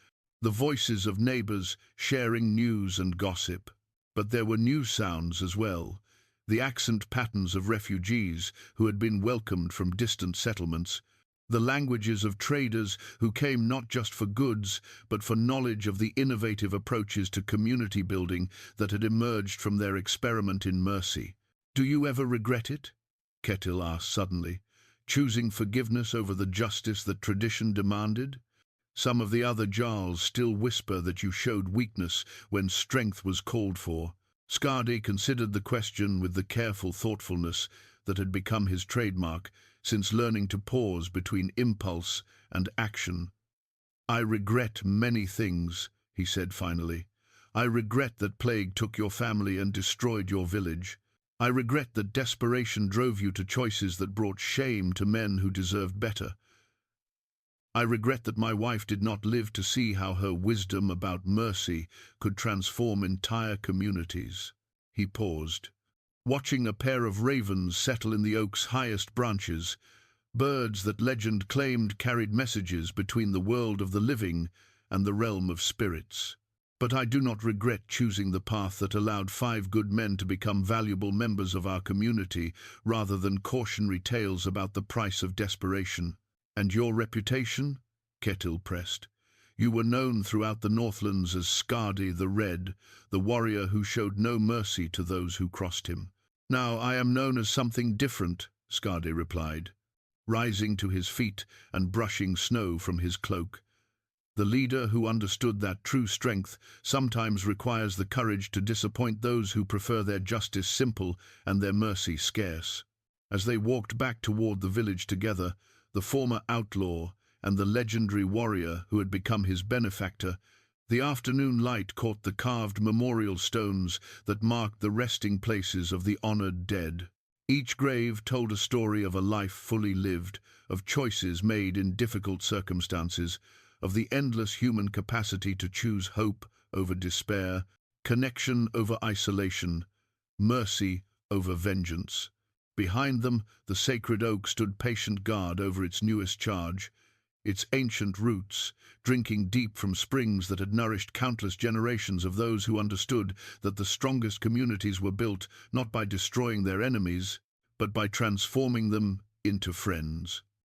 the voices of neighbors sharing news and gossip. But there were new sounds as well. The accent patterns of refugees who had been welcomed from distant settlements, the languages of traders who came not just for goods, but for knowledge of the innovative approaches to community building that had emerged from their experiment in mercy. "Do you ever regret it?" Ketil asked suddenly, choosing forgiveness over the justice that tradition demanded. Some of the other Jarls still whisper that you showed weakness when strength was called for. Skarde considered the question with the careful thoughtfulness that had become his trademark since learning to pause between impulse and action. "I regret many things," he said finally. "I regret that plague took your family and destroyed your village. I regret that desperation drove you to choices that brought shame to men who deserved better. I regret that my wife did not live to see how her wisdom about mercy could transform entire communities." He paused, watching a pair of ravens settle in the oak's highest branches, birds that legend claimed carried messages between the world of the living and the realm of spirits. "But I do not regret choosing the path that allowed 5 good men to become valuable members of our community rather than cautionary tales about the price of desperation." "And your reputation?" Ketil pressed. "You were known throughout the Northlands as Skarde the Red, the warrior who showed no mercy to those who crossed him." "Now I am known as something different," Skarde replied, rising to his feet and brushing snow from his cloak. "The leader who understood that true strength sometimes requires the courage to disappoint those who prefer their justice simple and their mercy scarce." As they walked back toward the village together, the former outlaw and the legendary warrior who had become his benefactor, the afternoon light caught the carved memorial stones that marked the resting places of the honored dead. Each grave told a story of a life fully lived, of choices made in difficult circumstances, of the endless human capacity to choose hope over despair, connection over isolation, mercy over vengeance. Behind them, the sacred oak stood patient guard over its newest charge, its ancient roots, drinking deep from springs that had nourished countless generations of those who understood that the strongest communities were built not by destroying their enemies, but by transforming them into friends.